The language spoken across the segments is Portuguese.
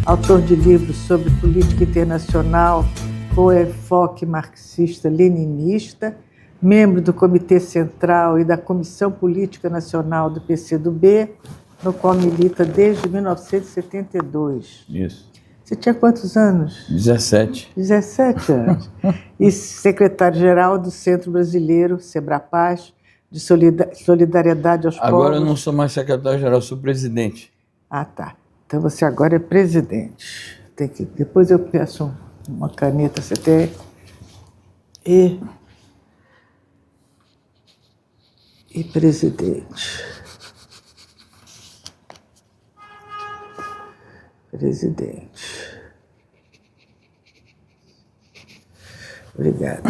autor de livros sobre política internacional com enfoque marxista-leninista, membro do Comitê Central e da Comissão Política Nacional do PCdoB, no qual milita desde 1972. Isso. Você tinha quantos anos? 17. 17 anos. E secretário-geral do Centro Brasileiro, Sebrapaz, de Solidariedade aos Povos. Agora eu não sou mais secretário-geral, sou presidente. Ah, tá. Então você agora é presidente. Depois eu peço uma caneta, você tem. E presidente. Presidente. Obrigado.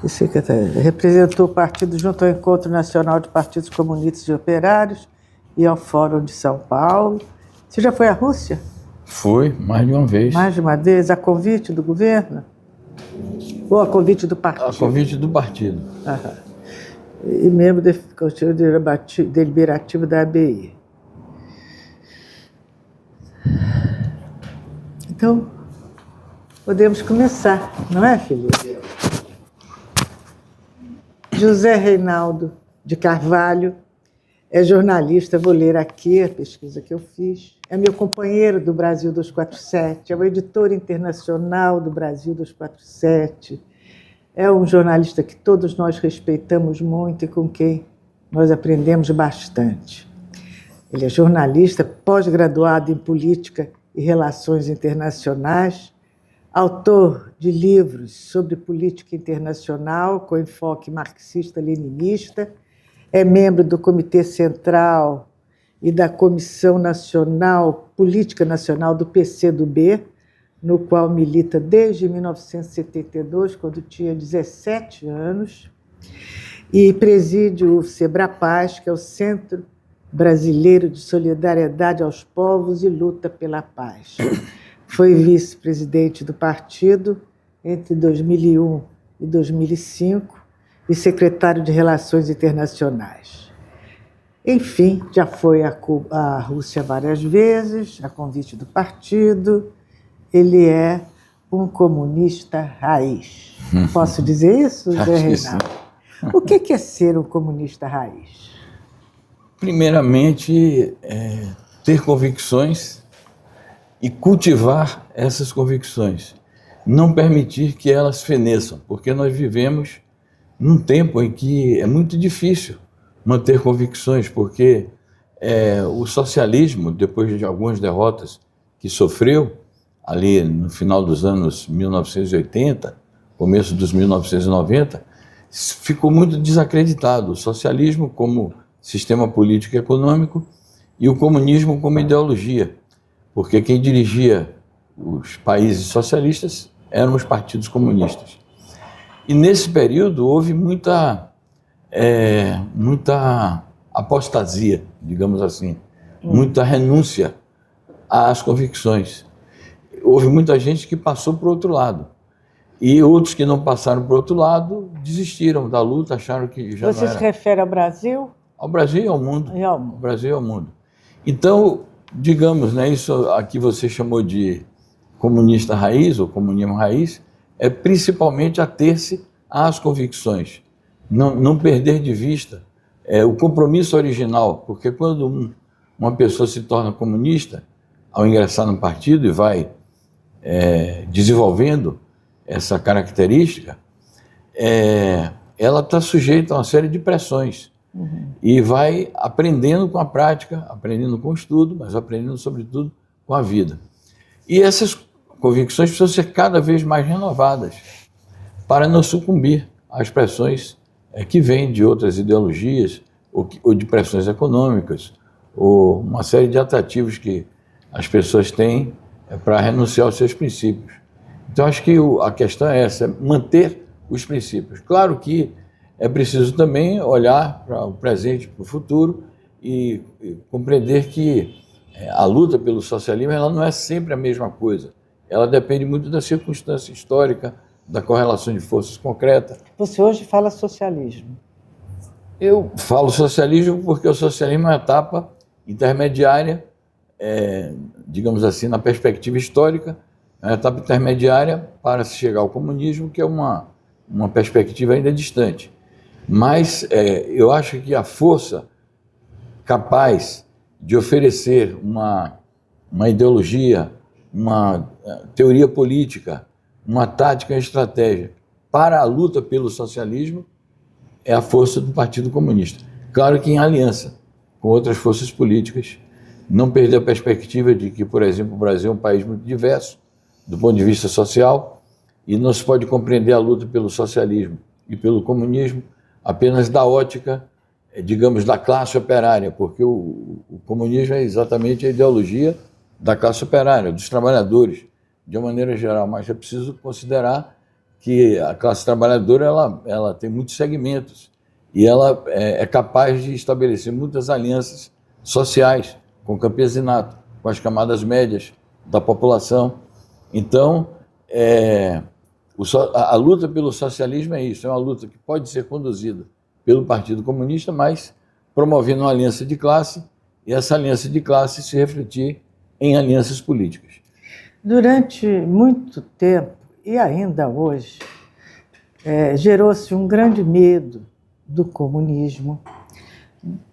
E secretário, representou o partido junto ao Encontro Nacional de Partidos Comunistas e Operários e ao Fórum de São Paulo. Você já foi à Rússia? Fui, mais de uma vez. Mais de uma vez? A convite do governo? Ou a convite do partido? A convite do partido. Aham. E membro do Conselho Deliberativo da ABI. Então, podemos começar, não é, Felipe? José Reinaldo de Carvalho é jornalista, vou ler aqui a pesquisa que eu fiz. É meu companheiro do Brasil 247, é o editor internacional do Brasil 247. É um jornalista que todos nós respeitamos muito e com quem nós aprendemos bastante. Ele é jornalista, pós-graduado em Política e Relações Internacionais, autor de livros sobre política internacional com enfoque marxista-leninista, é membro do Comitê Central e da Comissão Nacional, Política Nacional do PCdoB, no qual milita desde 1972, quando tinha 17 anos, e preside o Sebrapaz, que é o Centro Brasileiro de Solidariedade aos Povos e Luta pela Paz. Foi vice-presidente do partido entre 2001 e 2005 e secretário de Relações Internacionais. Enfim, já foi à Rússia várias vezes, a convite do partido. Ele é um comunista raiz. Posso dizer isso, Zé Reinaldo? O que é ser um comunista raiz? Primeiramente, ter convicções e cultivar essas convicções. Não permitir que elas feneçam, porque nós vivemos num tempo em que é muito difícil manter convicções, porque o socialismo, depois de algumas derrotas que sofreu, ali no final dos anos 1980, começo dos 1990, ficou muito desacreditado. O socialismo como sistema político e econômico e o comunismo como ideologia, porque quem dirigia os países socialistas eram os partidos comunistas. E nesse período houve muita apostasia, digamos assim, muita renúncia às convicções. Houve muita gente que passou para o outro lado. E outros que não passaram para o outro lado desistiram da luta, acharam que já Você não era. se refere ao Brasil? Ao Brasil e ao mundo. E ao mundo. Ao Brasil e ao mundo. Então, digamos, né, isso aqui você chamou de comunista raiz ou comunismo raiz, é principalmente ater-se às convicções. Não perder de vista o compromisso original, porque quando uma pessoa se torna comunista, ao ingressar no partido e vai desenvolvendo essa característica, ela está sujeita a uma série de pressões. E vai aprendendo com a prática, aprendendo com o estudo, mas aprendendo, sobretudo, com a vida. E essas convicções precisam ser cada vez mais renovadas para não sucumbir às pressões que vêm de outras ideologias ou de pressões econômicas, ou uma série de atrativos que as pessoas têm para renunciar aos seus princípios. Então, acho que a questão é essa, manter os princípios. Claro que é preciso também olhar para o presente, para o futuro e compreender que a luta pelo socialismo ela não é sempre a mesma coisa. Ela depende muito da circunstância histórica, da correlação de forças concreta. Você hoje fala socialismo. Eu falo socialismo porque o socialismo é uma etapa intermediária digamos assim, na perspectiva histórica, a etapa intermediária para se chegar ao comunismo, que é uma perspectiva ainda distante. Mas eu acho que a força capaz de oferecer uma ideologia, uma teoria política, uma tática e estratégia para a luta pelo socialismo é a força do Partido Comunista. Claro que em aliança com outras forças políticas, não perder a perspectiva de que, por exemplo, o Brasil é um país muito diverso do ponto de vista social e não se pode compreender a luta pelo socialismo e pelo comunismo apenas da ótica, digamos, da classe operária, porque o comunismo é exatamente a ideologia da classe operária, dos trabalhadores, de uma maneira geral, mas é preciso considerar que a classe trabalhadora ela tem muitos segmentos e ela é capaz de estabelecer muitas alianças sociais com o campesinato, com as camadas médias da população. Então, a luta pelo socialismo é isso, é uma luta que pode ser conduzida pelo Partido Comunista, mas promovendo uma aliança de classe, e essa aliança de classe se refletir em alianças políticas. Durante muito tempo, e ainda hoje, gerou-se um grande medo do comunismo,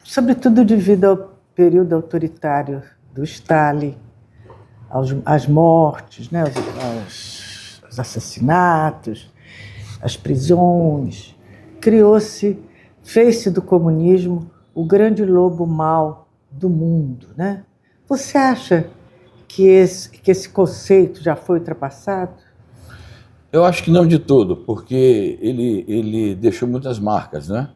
sobretudo devido ao período autoritário do Stalin, às mortes, né, os assassinatos, as prisões. Fez-se do comunismo o grande lobo mau do mundo, né? Você acha que esse conceito já foi ultrapassado? Eu acho que não de todo, porque ele deixou muitas marcas, né?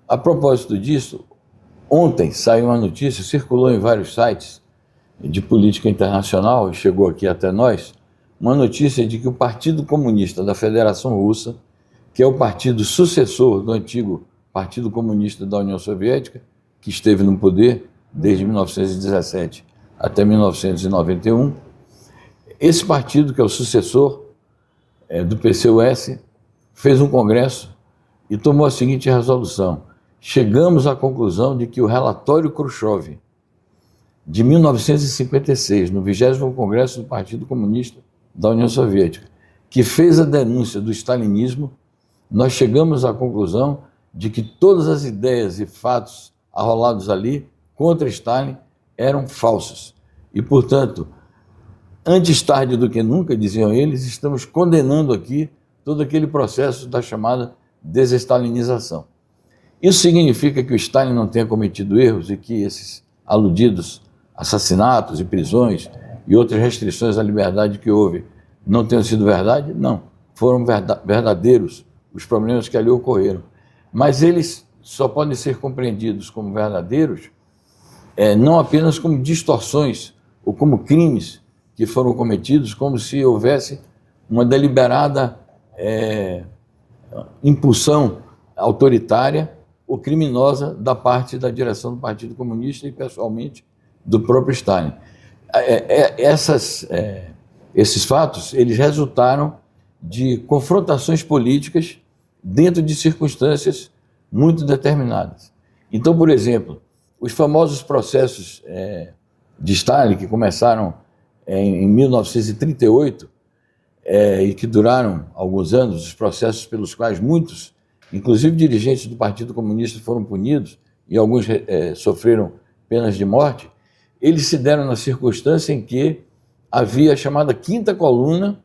A propósito disso, ontem saiu uma notícia, circulou em vários sites de política internacional e chegou aqui até nós, uma notícia de que o Partido Comunista da Federação Russa, que é o partido sucessor do antigo Partido Comunista da União Soviética, que esteve no poder desde 1917 até 1991, esse partido, que é o sucessor do PCUS, fez um congresso e tomou a seguinte resolução: chegamos à conclusão de que o relatório Khrushchev, de 1956, no 20º Congresso do Partido Comunista da União Soviética, que fez a denúncia do stalinismo, nós chegamos à conclusão de que todas as ideias e fatos arrolados ali contra Stalin eram falsos. E, portanto, antes tarde do que nunca, diziam eles, estamos condenando aqui todo aquele processo da chamada desestalinização. Isso significa que o Stalin não tenha cometido erros e que esses aludidos assassinatos e prisões e outras restrições à liberdade que houve não tenham sido verdade? Não, foram verdadeiros os problemas que ali ocorreram. Mas eles só podem ser compreendidos como verdadeiros não apenas como distorções ou como crimes que foram cometidos, como se houvesse uma deliberada impulsão autoritária ou criminosa da parte da direção do Partido Comunista e, pessoalmente, do próprio Stalin. Esses fatos, eles resultaram de confrontações políticas dentro de circunstâncias muito determinadas. Então, por exemplo, os famosos processos de Stalin, que começaram em 1938 e que duraram alguns anos, os processos pelos quais muitos, inclusive dirigentes do Partido Comunista, foram punidos e alguns sofreram penas de morte, eles se deram na circunstância em que havia a chamada quinta coluna,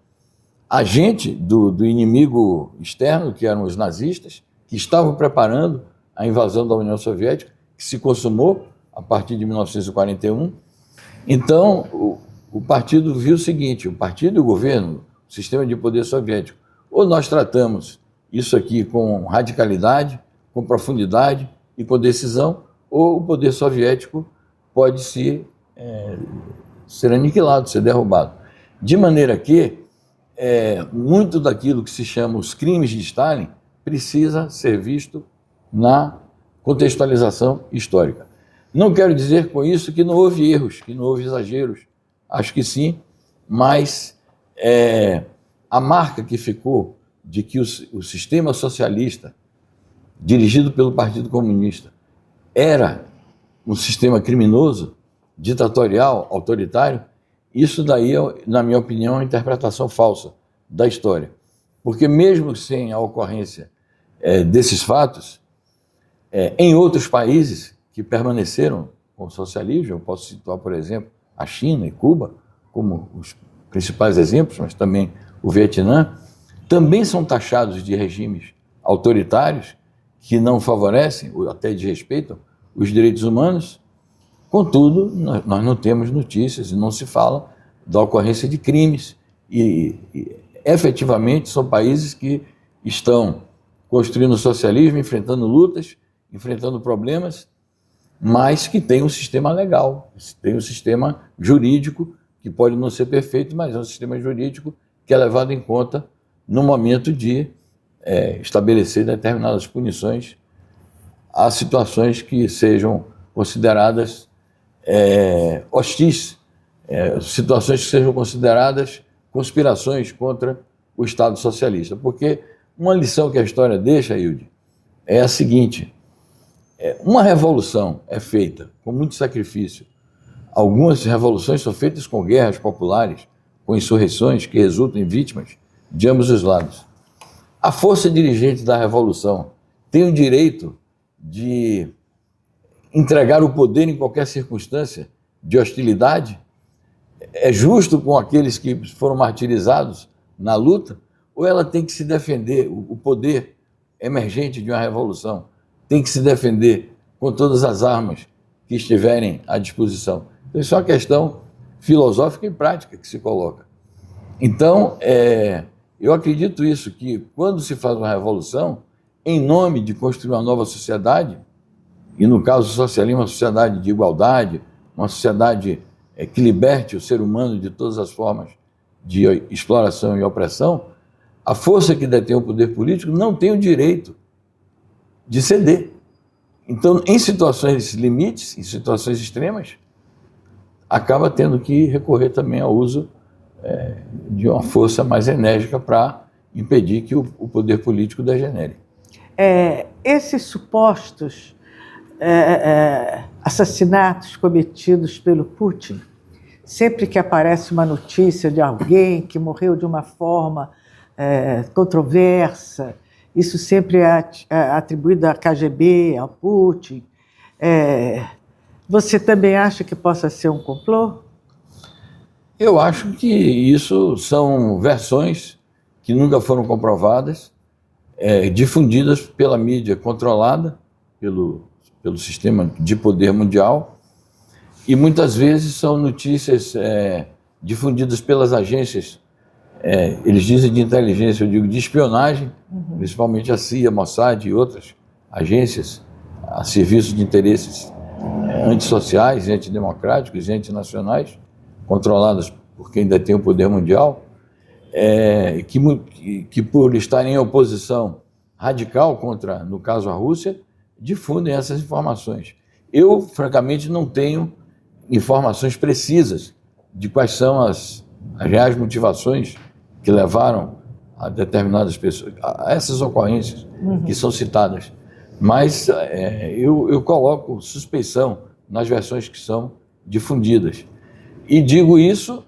agente do inimigo externo, que eram os nazistas, que estavam preparando a invasão da União Soviética, que se consumou a partir de 1941. Então, o partido viu o seguinte: o partido e o governo, o sistema de poder soviético, ou nós tratamos isso aqui com radicalidade, com profundidade e com decisão, ou o poder soviético pode ser aniquilado, ser derrubado. De maneira que muito daquilo que se chama os crimes de Stalin precisa ser visto na contextualização histórica. Não quero dizer com isso que não houve erros, que não houve exageros. Acho que sim, mas a marca que ficou de que o sistema socialista, dirigido pelo Partido Comunista, era um sistema criminoso, ditatorial, autoritário, isso daí, na minha opinião, é uma interpretação falsa da história. Porque mesmo sem a ocorrência desses fatos, em outros países que permaneceram com o socialismo, eu posso citar, por exemplo, a China e Cuba, como os principais exemplos, mas também o Vietnã, também são taxados de regimes autoritários que não favorecem, ou até desrespeitam, os direitos humanos. Contudo, nós não temos notícias e não se fala da ocorrência de crimes. E efetivamente são países que estão construindo o socialismo, enfrentando lutas, enfrentando problemas, mas que tem um sistema legal, tem um sistema jurídico que pode não ser perfeito, mas é um sistema jurídico que é levado em conta no momento de estabelecer determinadas punições a situações que sejam consideradas hostis, situações que sejam consideradas conspirações contra o Estado socialista. Porque uma lição que a história deixa, Hilde, é a seguinte: uma revolução é feita com muito sacrifício. Algumas revoluções são feitas com guerras populares, com insurreições que resultam em vítimas de ambos os lados. A força dirigente da revolução tem o direito de entregar o poder em qualquer circunstância de hostilidade? É justo com aqueles que foram martirizados na luta? Ou ela tem que se defender, o poder emergente de uma revolução tem que se defender com todas as armas que estiverem à disposição? Então, isso é uma questão filosófica e prática que se coloca. Então, eu acredito isso, que quando se faz uma revolução, em nome de construir uma nova sociedade, e no caso do socialismo, uma sociedade de igualdade, uma sociedade que liberte o ser humano de todas as formas de exploração e opressão, a força que detém o poder político não tem o direito de ceder. Então, em situações limites, em situações extremas, acaba tendo que recorrer também ao uso de uma força mais enérgica para impedir que o poder político degenere. Esses supostos assassinatos cometidos pelo Putin, sempre que aparece uma notícia de alguém que morreu de uma forma controversa, isso sempre é atribuído à KGB, ao Putin. Você também acha que possa ser um complô? Eu acho que isso são versões que nunca foram comprovadas, difundidas pela mídia controlada pelo sistema de poder mundial, e muitas vezes são notícias difundidas pelas agências, eles dizem de inteligência, eu digo de espionagem, principalmente a CIA, Mossad e outras agências, a serviços de interesses antissociais, antidemocráticos e antinacionais, controladas por quem detém o poder mundial, que por estarem em oposição radical contra, no caso, a Rússia, difundem essas informações. Eu, francamente, não tenho informações precisas de quais são as reais motivações que levaram a determinadas pessoas, a essas ocorrências que são citadas. Mas eu coloco suspeição nas versões que são difundidas. E digo isso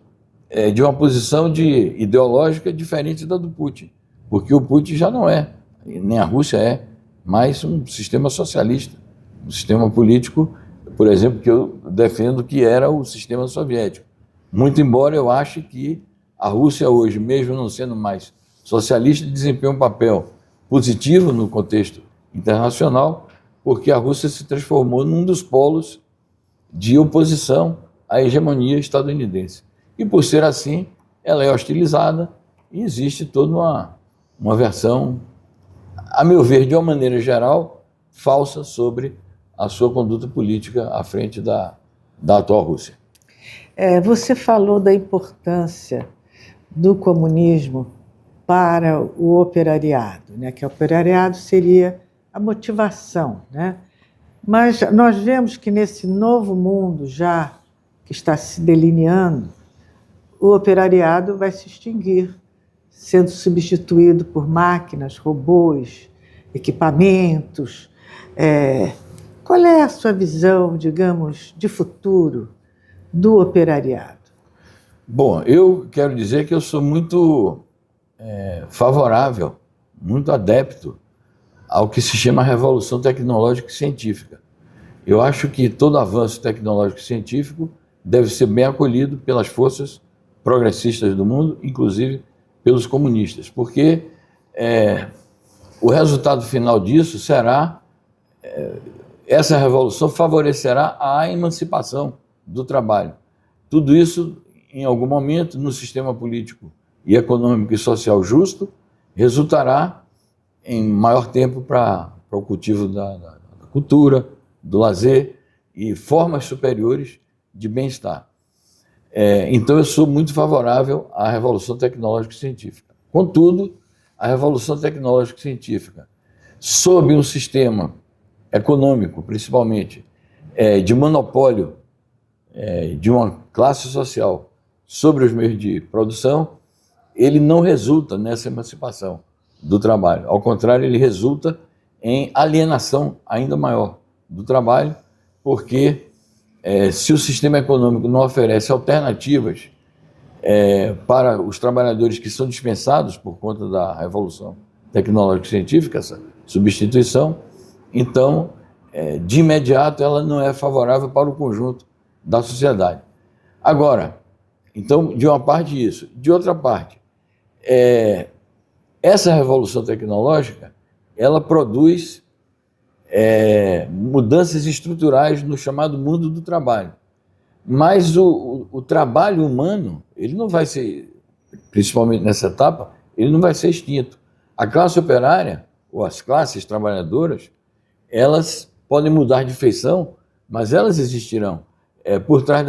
de uma posição ideológica diferente da do Putin, porque o Putin já não é, nem a Rússia mais um sistema socialista, um sistema político, por exemplo, que eu defendo que era o sistema soviético. Muito embora eu ache que a Rússia hoje, mesmo não sendo mais socialista, desempenha um papel positivo no contexto internacional, porque a Rússia se transformou num dos polos de oposição à hegemonia estadunidense. E por ser assim, ela é hostilizada e existe toda uma versão, a meu ver, de uma maneira geral, falsa sobre a sua conduta política à frente da atual Rússia. Você falou da importância do comunismo para o operariado, né? Que o operariado seria a motivação, né? Mas nós vemos que nesse novo mundo já que está se delineando, o operariado vai se extinguir, sendo substituído por máquinas, robôs, equipamentos. Qual é a sua visão, digamos, de futuro do operariado? Bom, eu quero dizer que eu sou muito favorável, muito adepto ao que se chama revolução tecnológica e científica. Eu acho que todo avanço tecnológico e científico deve ser bem acolhido pelas forças progressistas do mundo, inclusive pelos comunistas, porque o resultado final disso será, essa revolução favorecerá a emancipação do trabalho. Tudo isso, em algum momento, no sistema político e econômico e social justo, resultará em maior tempo para o cultivo da cultura, do lazer e formas superiores de bem-estar. Então, eu sou muito favorável à revolução tecnológica e científica. Contudo, a revolução tecnológica e científica, sob um sistema econômico, principalmente, de monopólio de uma classe social sobre os meios de produção, ele não resulta nessa emancipação do trabalho. Ao contrário, ele resulta em alienação ainda maior do trabalho, porque se o sistema econômico não oferece alternativas para os trabalhadores que são dispensados por conta da revolução tecnológica e científica, essa substituição, então, de imediato, ela não é favorável para o conjunto da sociedade. Agora, então, de uma parte isso. De outra parte, essa revolução tecnológica, ela produz mudanças estruturais no chamado mundo do trabalho. Mas o trabalho humano, ele não vai ser, principalmente nessa etapa, ele não vai ser extinto. A classe operária, ou as classes trabalhadoras, elas podem mudar de feição, mas elas existirão. Por trás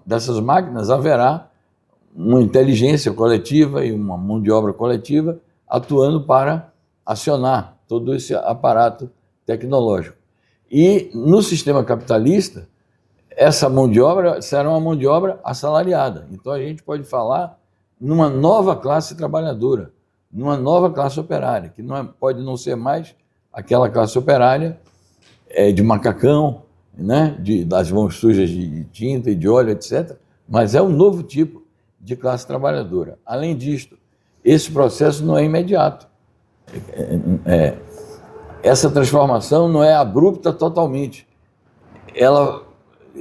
dessas máquinas haverá uma inteligência coletiva e uma mão de obra coletiva atuando para acionar todo esse aparato tecnológico. E no sistema capitalista, essa mão de obra será uma mão de obra assalariada. Então a gente pode falar numa nova classe trabalhadora, numa nova classe operária, que pode não ser mais aquela classe operária de macacão, né, das mãos sujas de tinta e de óleo, etc., mas é um novo tipo de classe trabalhadora. Além disto, esse processo não é imediato. Essa transformação não é abrupta totalmente. Ela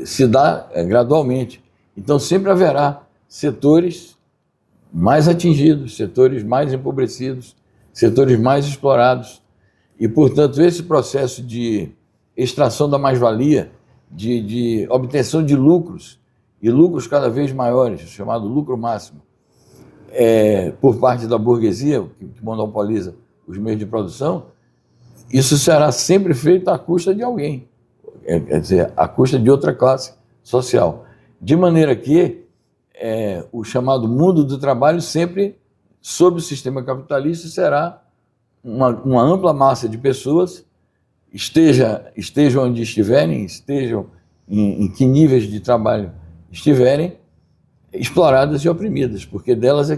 se dá gradualmente. Então, sempre haverá setores mais atingidos, setores mais empobrecidos, setores mais explorados. E, portanto, esse processo de extração da mais-valia, de obtenção de lucros, e lucros cada vez maiores, chamado lucro máximo, por parte da burguesia, que monopoliza os meios de produção, isso será sempre feito à custa de alguém, quer dizer, à custa de outra classe social. De maneira que o chamado mundo do trabalho sempre, sob o sistema capitalista, será uma ampla massa de pessoas, estejam onde estiverem, estejam em que níveis de trabalho estiverem, exploradas e oprimidas, porque delas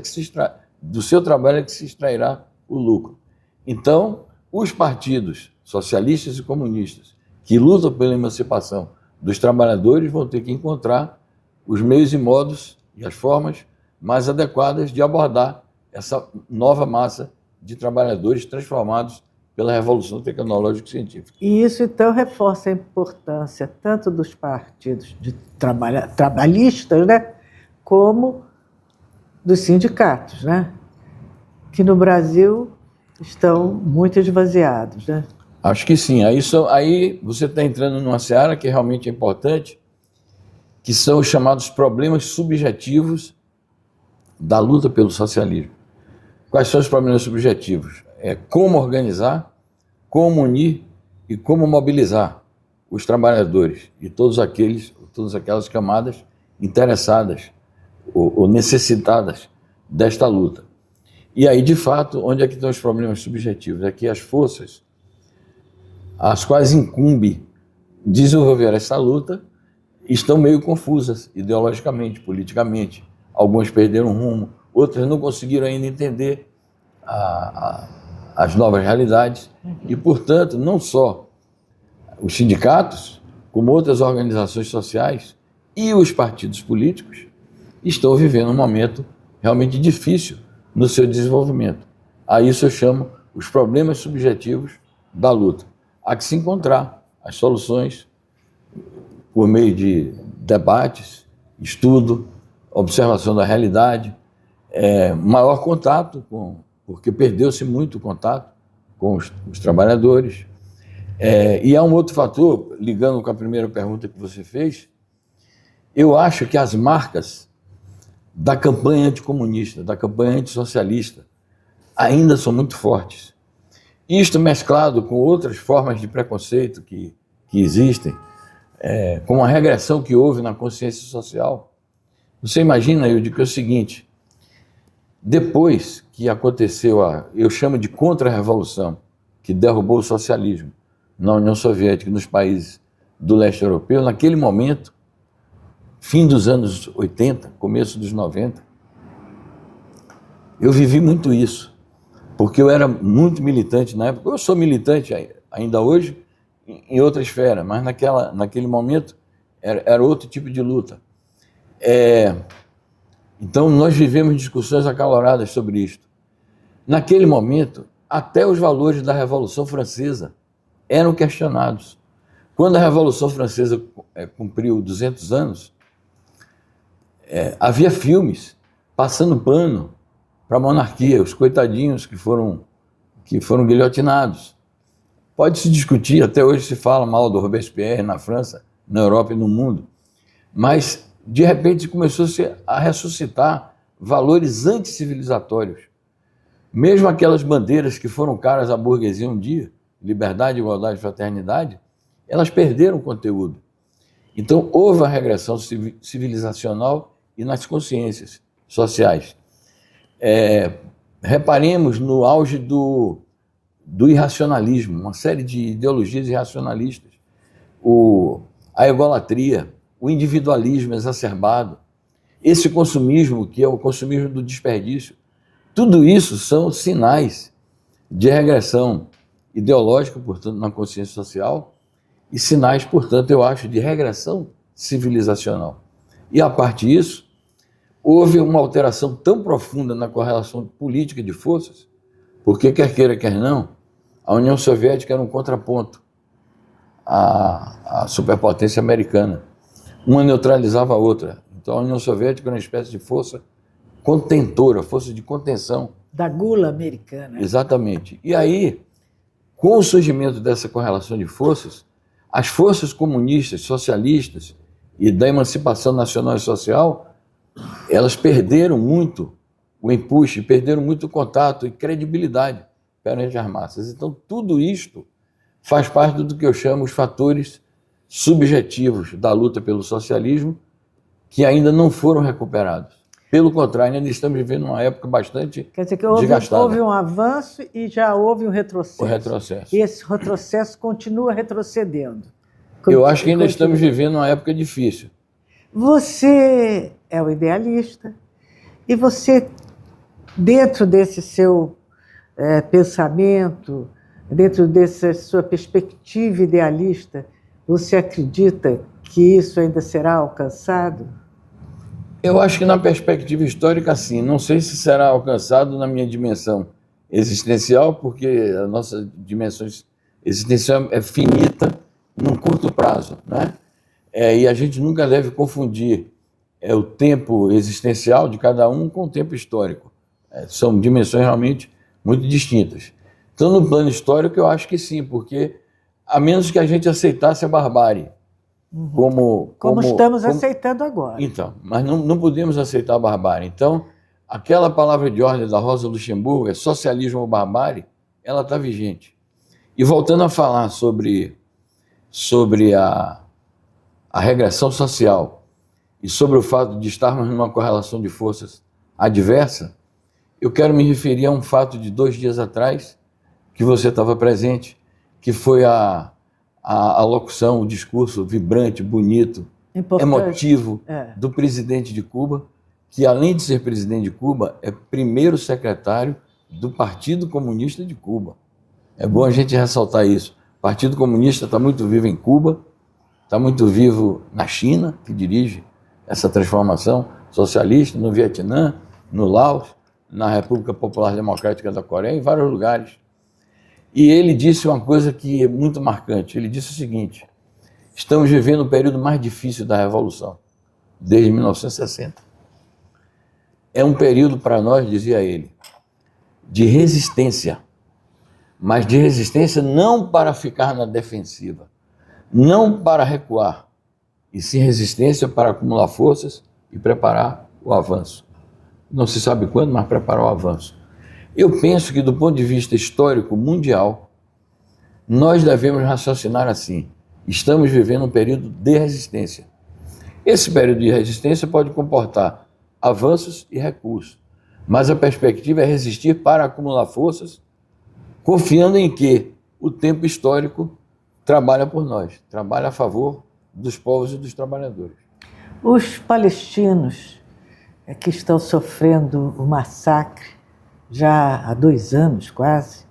do seu trabalho é que se extrairá o lucro. Então, os partidos socialistas e comunistas que lutam pela emancipação dos trabalhadores vão ter que encontrar os meios e modos e as formas mais adequadas de abordar essa nova massa de trabalhadores transformados pela revolução tecnológica e científica. E isso, então, reforça a importância tanto dos partidos trabalhistas, né, como dos sindicatos, né, que no Brasil estão muito esvaziados, né? Acho que sim. Aí você está entrando numa seara que realmente é importante, que são os chamados problemas subjetivos da luta pelo socialismo. Quais são os problemas subjetivos? Como organizar, como unir e como mobilizar os trabalhadores e todas aquelas camadas interessadas ou necessitadas desta luta. E aí, de fato, onde é que estão os problemas subjetivos? É que as forças às quais incumbe desenvolver essa luta estão meio confusas ideologicamente, politicamente. Algumas perderam rumo, outras não conseguiram ainda entender as novas realidades. E, portanto, não só os sindicatos, como outras organizações sociais e os partidos políticos estão vivendo um momento realmente difícil no seu desenvolvimento. A isso eu chamo os problemas subjetivos da luta. Há que se encontrar as soluções por meio de debates, estudo, observação da realidade, maior contato, porque perdeu-se muito contato com os trabalhadores. E há um outro fator, ligando com a primeira pergunta que você fez, eu acho que as marcas da campanha anticomunista, da campanha antissocialista, ainda são muito fortes. Isto mesclado com outras formas de preconceito que existem, com a regressão que houve na consciência social. Você imagina, eu digo, é o seguinte, depois que aconteceu eu chamo de contra-revolução, que derrubou o socialismo na União Soviética e nos países do leste europeu, naquele momento, fim dos anos 80, começo dos 90, eu vivi muito isso, porque eu era muito militante na época. Eu sou militante ainda hoje em outra esfera, mas naquele momento era outro tipo de luta. Então nós vivemos discussões acaloradas sobre isto. Naquele momento, até os valores da Revolução Francesa eram questionados. Quando a Revolução Francesa cumpriu 200 anos, havia filmes passando pano para a monarquia, os coitadinhos que foram guilhotinados. Pode-se discutir, até hoje se fala mal do Robespierre na França, na Europa e no mundo, mas de repente começou-se a ressuscitar valores anticivilizatórios. Mesmo aquelas bandeiras que foram caras à burguesia um dia, liberdade, igualdade, fraternidade, elas perderam conteúdo. Então houve a regressão civilizacional e nas consciências sociais. Reparemos no auge do irracionalismo, uma série de ideologias irracionalistas, a egolatria, o individualismo exacerbado, esse consumismo que é o consumismo do desperdício, tudo isso são sinais de regressão ideológica, portanto, na consciência social, e sinais, portanto, eu acho, de regressão civilizacional. E, a parte disso, houve uma alteração tão profunda na correlação política de forças, porque, quer queira, quer não, a União Soviética era um contraponto à superpotência americana. Uma neutralizava a outra. Então, a União Soviética era uma espécie de força contentora, força de contenção. Da gula americana. Exatamente. E aí, com o surgimento dessa correlação de forças, as forças comunistas, socialistas e da emancipação nacional e social, elas perderam muito o empuxo, perderam muito o contato e credibilidade perante as massas. Então, tudo isto faz parte do que eu chamo os fatores subjetivos da luta pelo socialismo, que ainda não foram recuperados. Pelo contrário, ainda estamos vivendo uma época bastante desgastada. Quer dizer que houve um avanço e já houve um retrocesso. O retrocesso. E esse retrocesso continua retrocedendo. Eu acho que ainda estamos vivendo uma época difícil. Você é o idealista e você, dentro desse seu pensamento, dentro dessa sua perspectiva idealista, você acredita que isso ainda será alcançado? Eu acho que na perspectiva histórica, sim. Não sei se será alcançado na minha dimensão existencial, porque a nossa dimensão existencial é finita num curto prazo, né? E a gente nunca deve confundir o tempo existencial de cada um com o tempo histórico. São dimensões realmente muito distintas. Então, no plano histórico, eu acho que sim, porque a menos que a gente aceitasse a barbárie, como estamos aceitando agora. Então, mas não podemos aceitar a barbárie. Então, aquela palavra de ordem da Rosa Luxemburgo, socialismo ou barbárie, ela está vigente. E voltando a falar sobre a regressão social e sobre o fato de estarmos numa correlação de forças adversa, eu quero me referir a um fato de 2 dias atrás, que você estava presente, que foi a locução, o discurso vibrante, bonito, emotivo do presidente de Cuba, que além de ser presidente de Cuba, é primeiro secretário do Partido Comunista de Cuba. É bom a gente ressaltar isso. O Partido Comunista está muito vivo em Cuba, está muito vivo na China, que dirige essa transformação socialista, no Vietnã, no Laos, na República Popular Democrática da Coreia, em vários lugares. E ele disse uma coisa que é muito marcante. Ele disse o seguinte: estamos vivendo o período mais difícil da Revolução, desde 1960. É um período para nós, dizia ele, de resistência, mas de resistência não para ficar na defensiva, não para recuar, e sim resistência para acumular forças e preparar o avanço. Não se sabe quando, mas preparar o avanço. Eu penso que, do ponto de vista histórico mundial, nós devemos raciocinar assim: estamos vivendo um período de resistência. Esse período de resistência pode comportar avanços e recuos, mas a perspectiva é resistir para acumular forças, confiando em que o tempo histórico trabalha por nós, trabalha a favor dos povos e dos trabalhadores. Os palestinos que estão sofrendo o massacre já há 2 anos quase,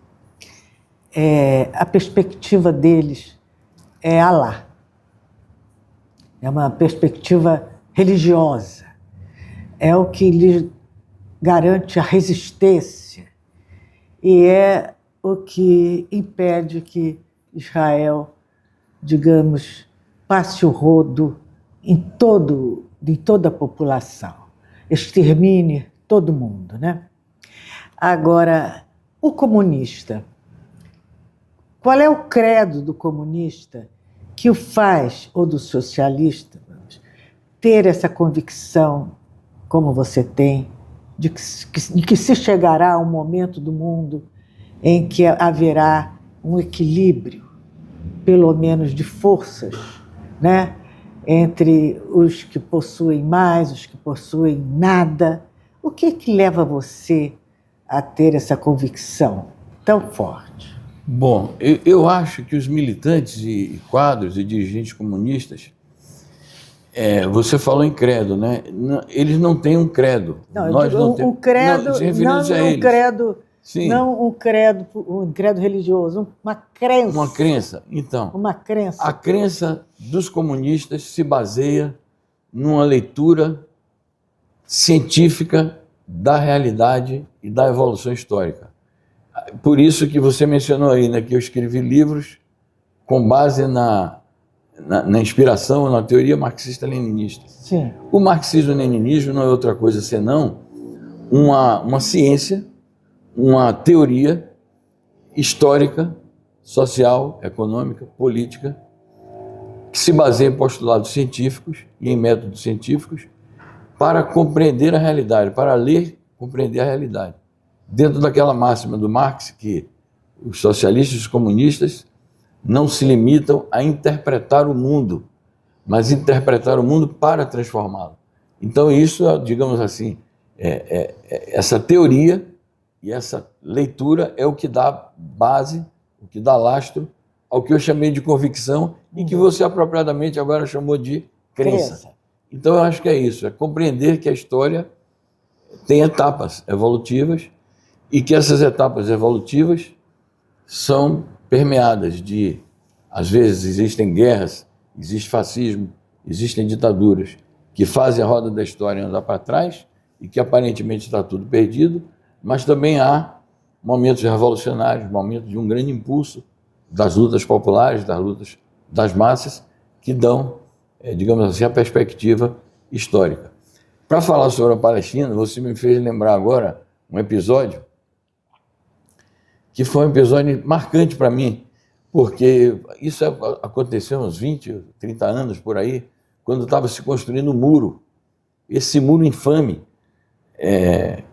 a perspectiva deles é Alá. É uma perspectiva religiosa. É o que lhes garante a resistência e é o que impede que Israel, digamos, passe o rodo em toda a população, extermine todo mundo, né? Agora, o comunista, qual é o credo do comunista que o faz, ou do socialista, ter essa convicção, como você tem, de que se chegará um momento do mundo em que haverá um equilíbrio, pelo menos de forças, né? Entre os que possuem mais, os que possuem nada. O que leva você a ter essa convicção tão forte? Bom, eu acho que os militantes e quadros e dirigentes comunistas, você falou em credo, né? Eles não têm um credo. Não, nós não temos um credo, não um credo religioso, uma crença. Uma crença, então. Uma crença. A crença dos comunistas se baseia numa leitura científica da realidade e da evolução histórica. Por isso que você mencionou aí, né, que eu escrevi livros com base na inspiração, na teoria marxista-leninista. Sim. O marxismo-leninismo não é outra coisa senão uma ciência, uma teoria histórica, social, econômica, política, que se baseia em postulados científicos e em métodos científicos para compreender a realidade, para ler, compreender a realidade. Dentro daquela máxima do Marx, que os socialistas e os comunistas não se limitam a interpretar o mundo, mas interpretar o mundo para transformá-lo. Então isso, digamos assim, essa teoria e essa leitura é o que dá base, o que dá lastro ao que eu chamei de convicção e que você apropriadamente agora chamou de crença. Então eu acho que é isso, é compreender que a história tem etapas evolutivas e que essas etapas evolutivas são permeadas de, às vezes existem guerras, existe fascismo, existem ditaduras que fazem a roda da história andar para trás e que aparentemente está tudo perdido, mas também há momentos revolucionários, momentos de um grande impulso das lutas populares, das lutas das massas, que dão, digamos assim, a perspectiva histórica. Para falar sobre a Palestina, você me fez lembrar agora um episódio que foi um episódio marcante para mim, porque isso aconteceu uns 20, 30 anos por aí, quando estava se construindo um muro, esse muro infame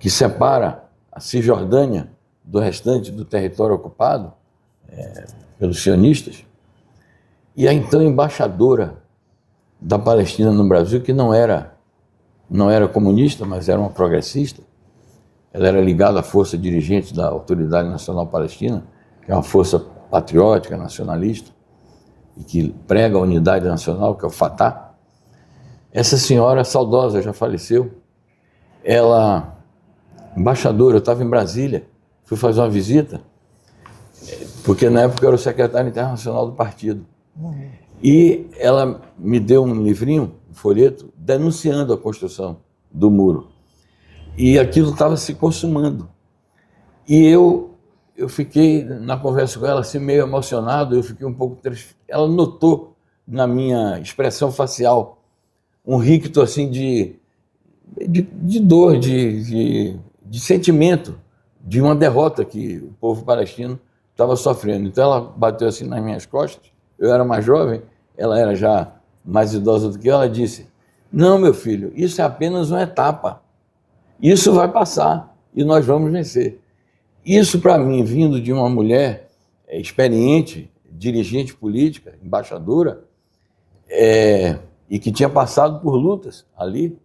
que separa a Cisjordânia do restante do território ocupado pelos sionistas, e a então embaixadora da Palestina no Brasil, que não era comunista, mas era uma progressista, ela era ligada à força dirigente da Autoridade Nacional Palestina, que é uma força patriótica, nacionalista, e que prega a unidade nacional, que é o Fatah. Essa senhora saudosa, já faleceu, ela, embaixadora, eu estava em Brasília, fui fazer uma visita, porque na época eu era o secretário internacional do partido. E ela me deu um livrinho, um folheto, denunciando a construção do muro. E aquilo estava se consumando. E eu fiquei, na conversa com ela, assim, meio emocionado, eu fiquei um pouco triste. Ela notou na minha expressão facial um ricto assim de dor, de sentimento, de uma derrota que o povo palestino estava sofrendo. Então ela bateu assim nas minhas costas, eu era mais jovem, ela era já mais idosa do que eu, ela disse: não, meu filho, isso é apenas uma etapa, isso vai passar e nós vamos vencer. Isso, para mim, vindo de uma mulher experiente, dirigente política, embaixadora, e que tinha passado por lutas ali,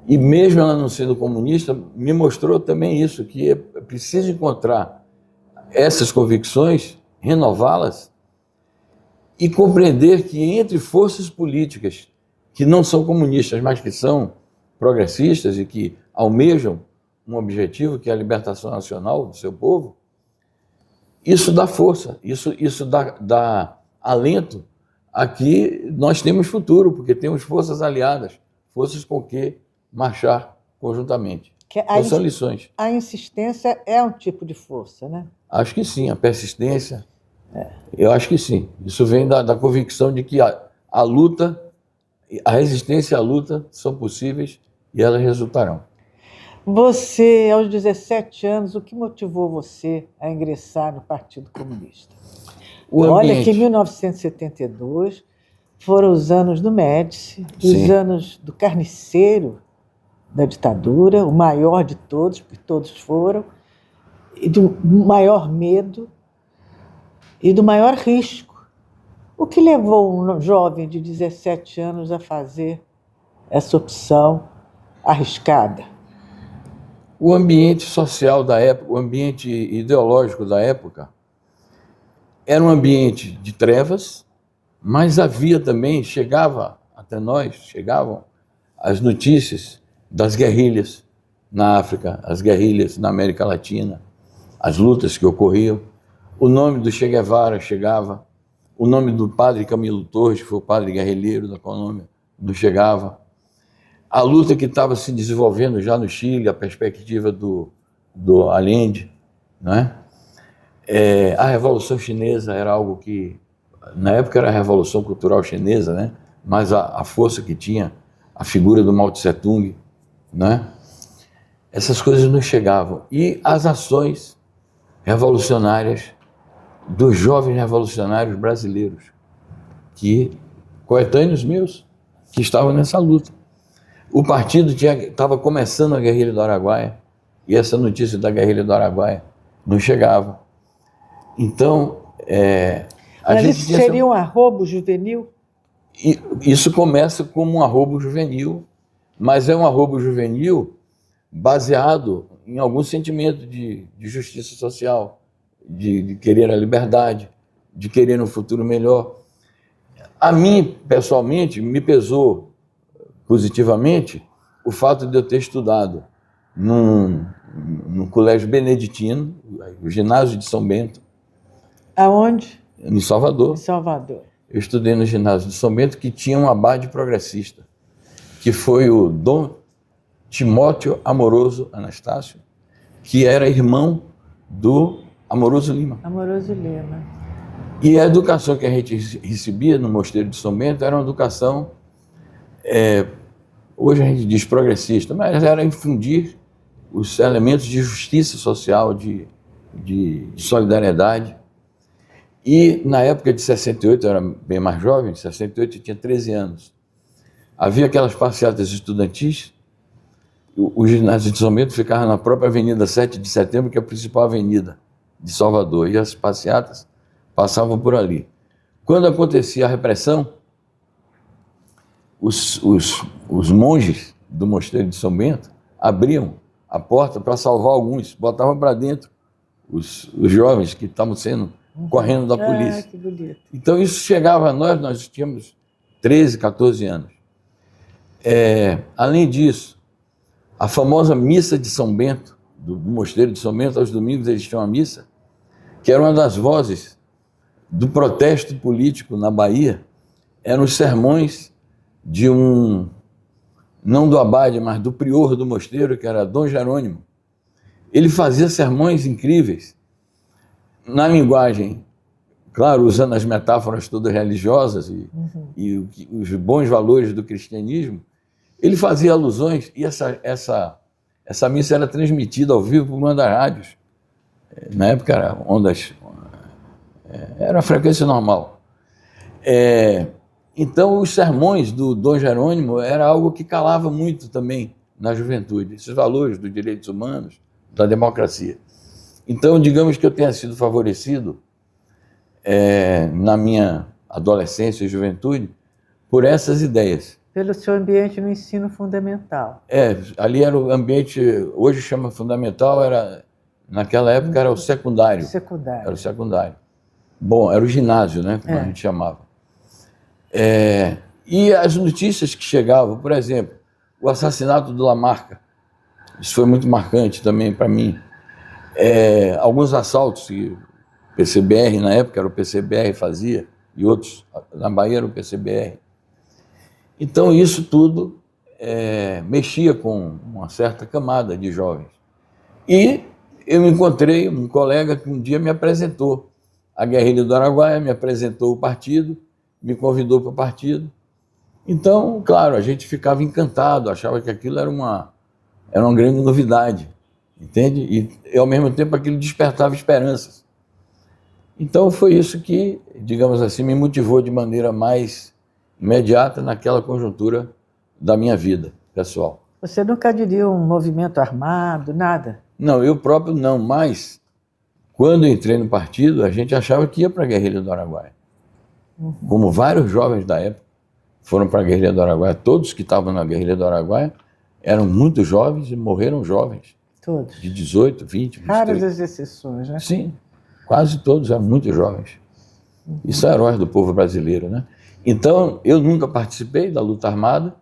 e mesmo ela não sendo comunista, me mostrou também isso, que é preciso encontrar essas convicções, renová-las e compreender que entre forças políticas que não são comunistas, mas que são progressistas e que almejam um objetivo, que é a libertação nacional do seu povo, isso dá força, isso dá alento a que nós temos futuro, porque temos forças aliadas, forças com que marchar conjuntamente. Então, são lições. A insistência é um tipo de força, né? Acho que sim, a persistência, eu acho que sim. Isso vem da convicção de que a luta, a resistência e a luta são possíveis e elas resultarão. Você, aos 17 anos, o que motivou você a ingressar no Partido Comunista? Olha que em 1972 foram os anos do Médici, os anos do carniceiro da ditadura, o maior de todos, porque todos foram, e do maior medo e do maior risco. O que levou um jovem de 17 anos a fazer essa opção arriscada? O ambiente social da época, o ambiente ideológico da época, era um ambiente de trevas, mas havia também, chegavam as notícias das guerrilhas na África, as guerrilhas na América Latina, as lutas que ocorriam. O nome do Che Guevara chegava, o nome do padre Camilo Torres, que foi o padre guerrilheiro da Colômbia, não chegava. A luta que estava se desenvolvendo já no Chile, a perspectiva do Allende, né? A Revolução Chinesa era algo que, na época era a Revolução Cultural Chinesa, né? Mas a força que tinha, a figura do Mao Tse Tung, né? Essas coisas não chegavam. E as ações revolucionárias dos jovens revolucionários brasileiros, coetâneos meus, que estavam nessa luta. O partido estava começando a guerrilha do Araguaia, e essa notícia da guerrilha do Araguaia não chegava. Então, mas isso seria um arrobo juvenil? Isso começa como um arrobo juvenil, mas é um arrobo juvenil baseado em algum sentimento de justiça social, de querer a liberdade, de querer um futuro melhor. A mim, pessoalmente, me pesou positivamente o fato de eu ter estudado num colégio beneditino, o ginásio de São Bento. Aonde? Em Salvador. Em Salvador. Eu estudei no ginásio de São Bento, que tinha um abade progressista, que foi o Dom Timóteo Amoroso Anastácio, que era irmão do Amoroso Lima. Amoroso Lima. E a educação que a gente recebia no Mosteiro de São Bento era uma educação, hoje a gente diz progressista, mas era infundir os elementos de justiça social, de solidariedade. E na época de 68, eu era bem mais jovem, de 68 eu tinha 13 anos. Havia aquelas passeatas estudantis, o ginásio de São Bento ficava na própria Avenida 7 de Setembro, que é a principal avenida de Salvador, e as passeatas passavam por ali. Quando acontecia a repressão, os monges do Mosteiro de São Bento abriam a porta para salvar alguns, botavam para dentro os jovens que estavam correndo da polícia. Que bonito. Então isso chegava a nós tínhamos 13, 14 anos. Além disso, a famosa missa de São Bento, do Mosteiro de São Bento, aos domingos eles tinham uma missa, que era uma das vozes do protesto político na Bahia, eram os sermões de não do abade, mas do prior do mosteiro, que era Dom Jerônimo. Ele fazia sermões incríveis, na linguagem, claro, usando as metáforas todas religiosas e os bons valores do cristianismo. Ele fazia alusões, e essa missa era transmitida ao vivo por uma das rádios. Na época era era a frequência normal. Então, os sermões do Dom Jerônimo era algo que calava muito também na juventude, esses valores dos direitos humanos, da democracia. Então, digamos que eu tenha sido favorecido na minha adolescência e juventude por essas ideias. Pelo seu ambiente no ensino fundamental. Ali era o ambiente, hoje chama fundamental, naquela época era o secundário. Secundário. Era o secundário. Bom, era o ginásio, né, como a gente chamava. E as notícias que chegavam, por exemplo, o assassinato do Lamarca, isso foi muito marcante também para mim. Alguns assaltos que o PCBR, na época era o PCBR fazia, e outros, na Bahia era o PCBR. Então isso tudo mexia com uma certa camada de jovens. E eu encontrei um colega que um dia me apresentou a guerrilha do Araguaia, me apresentou o partido, me convidou para o partido. Então, claro, a gente ficava encantado, achava que aquilo era uma grande novidade, entende? E ao mesmo tempo aquilo despertava esperanças. Então foi isso que, digamos assim, me motivou de maneira mais imediata naquela conjuntura da minha vida pessoal. Você nunca aderiu a um movimento armado, nada? Não, eu próprio não, mas quando entrei no partido, a gente achava que ia para a guerrilha do Araguaia. Como vários jovens da época foram para a guerrilha do Araguaia, todos que estavam na guerrilha do Araguaia eram muito jovens e morreram jovens. Todos? De 18, 20, 23. Raras as exceções, né? Sim, quase todos eram muito jovens. E são heróis do povo brasileiro, né? Então, eu nunca participei da luta armada,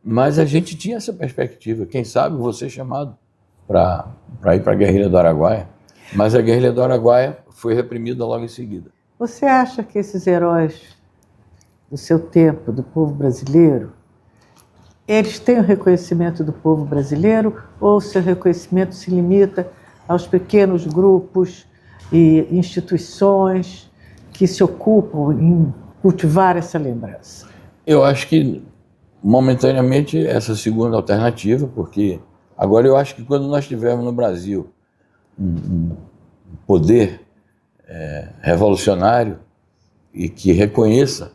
mas a gente tinha essa perspectiva. Quem sabe você chamado para ir para a guerrilha do Araguaia. Mas a guerrilha do Araguaia foi reprimida logo em seguida. Você acha que esses heróis do seu tempo, do povo brasileiro, eles têm o reconhecimento do povo brasileiro ou o seu reconhecimento se limita aos pequenos grupos e instituições que se ocupam em cultivar essa lembrança? Eu acho que, momentaneamente, essa segunda alternativa, porque agora eu acho que quando nós tivermos no Brasil um poder revolucionário e que reconheça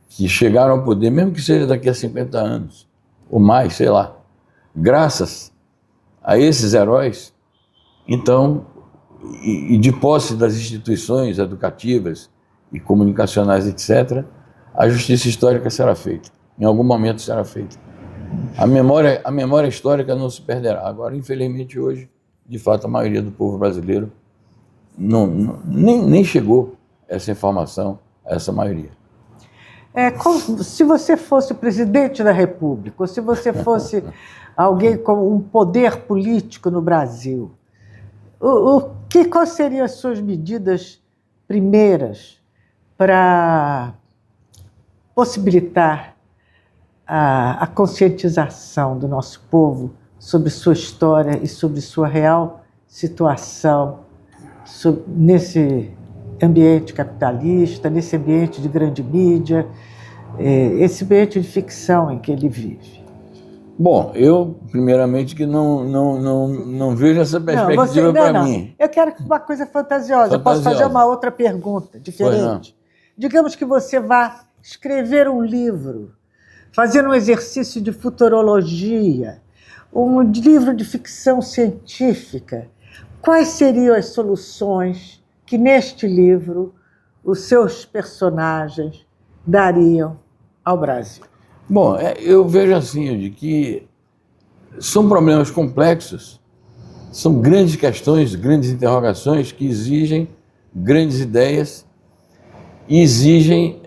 que chegaram ao poder, mesmo que seja daqui a 50 anos, ou mais, sei lá, graças a esses heróis, então, e de posse das instituições educativas e comunicacionais, etc., a justiça histórica será feita. Em algum momento será feita. A memória histórica não se perderá. Agora, infelizmente, hoje, de fato, a maioria do povo brasileiro nem chegou essa informação a essa maioria. Se você fosse o presidente da República, ou se você fosse alguém com um poder político no Brasil, quais seriam as suas medidas primeiras para possibilitar a conscientização do nosso povo sobre sua história e sobre sua real situação nesse ambiente capitalista, nesse ambiente de grande mídia, esse ambiente de ficção em que ele vive? Bom, eu, primeiramente, que não vejo essa perspectiva para mim. Eu quero uma coisa fantasiosa. Eu posso fazer uma outra pergunta, diferente? Digamos que você vá escrever um livro, fazer um exercício de futurologia, um livro de ficção científica. Quais seriam as soluções que, neste livro, os seus personagens dariam ao Brasil? Bom, eu vejo assim, de que são problemas complexos, são grandes questões, grandes interrogações que exigem grandes ideias e exigem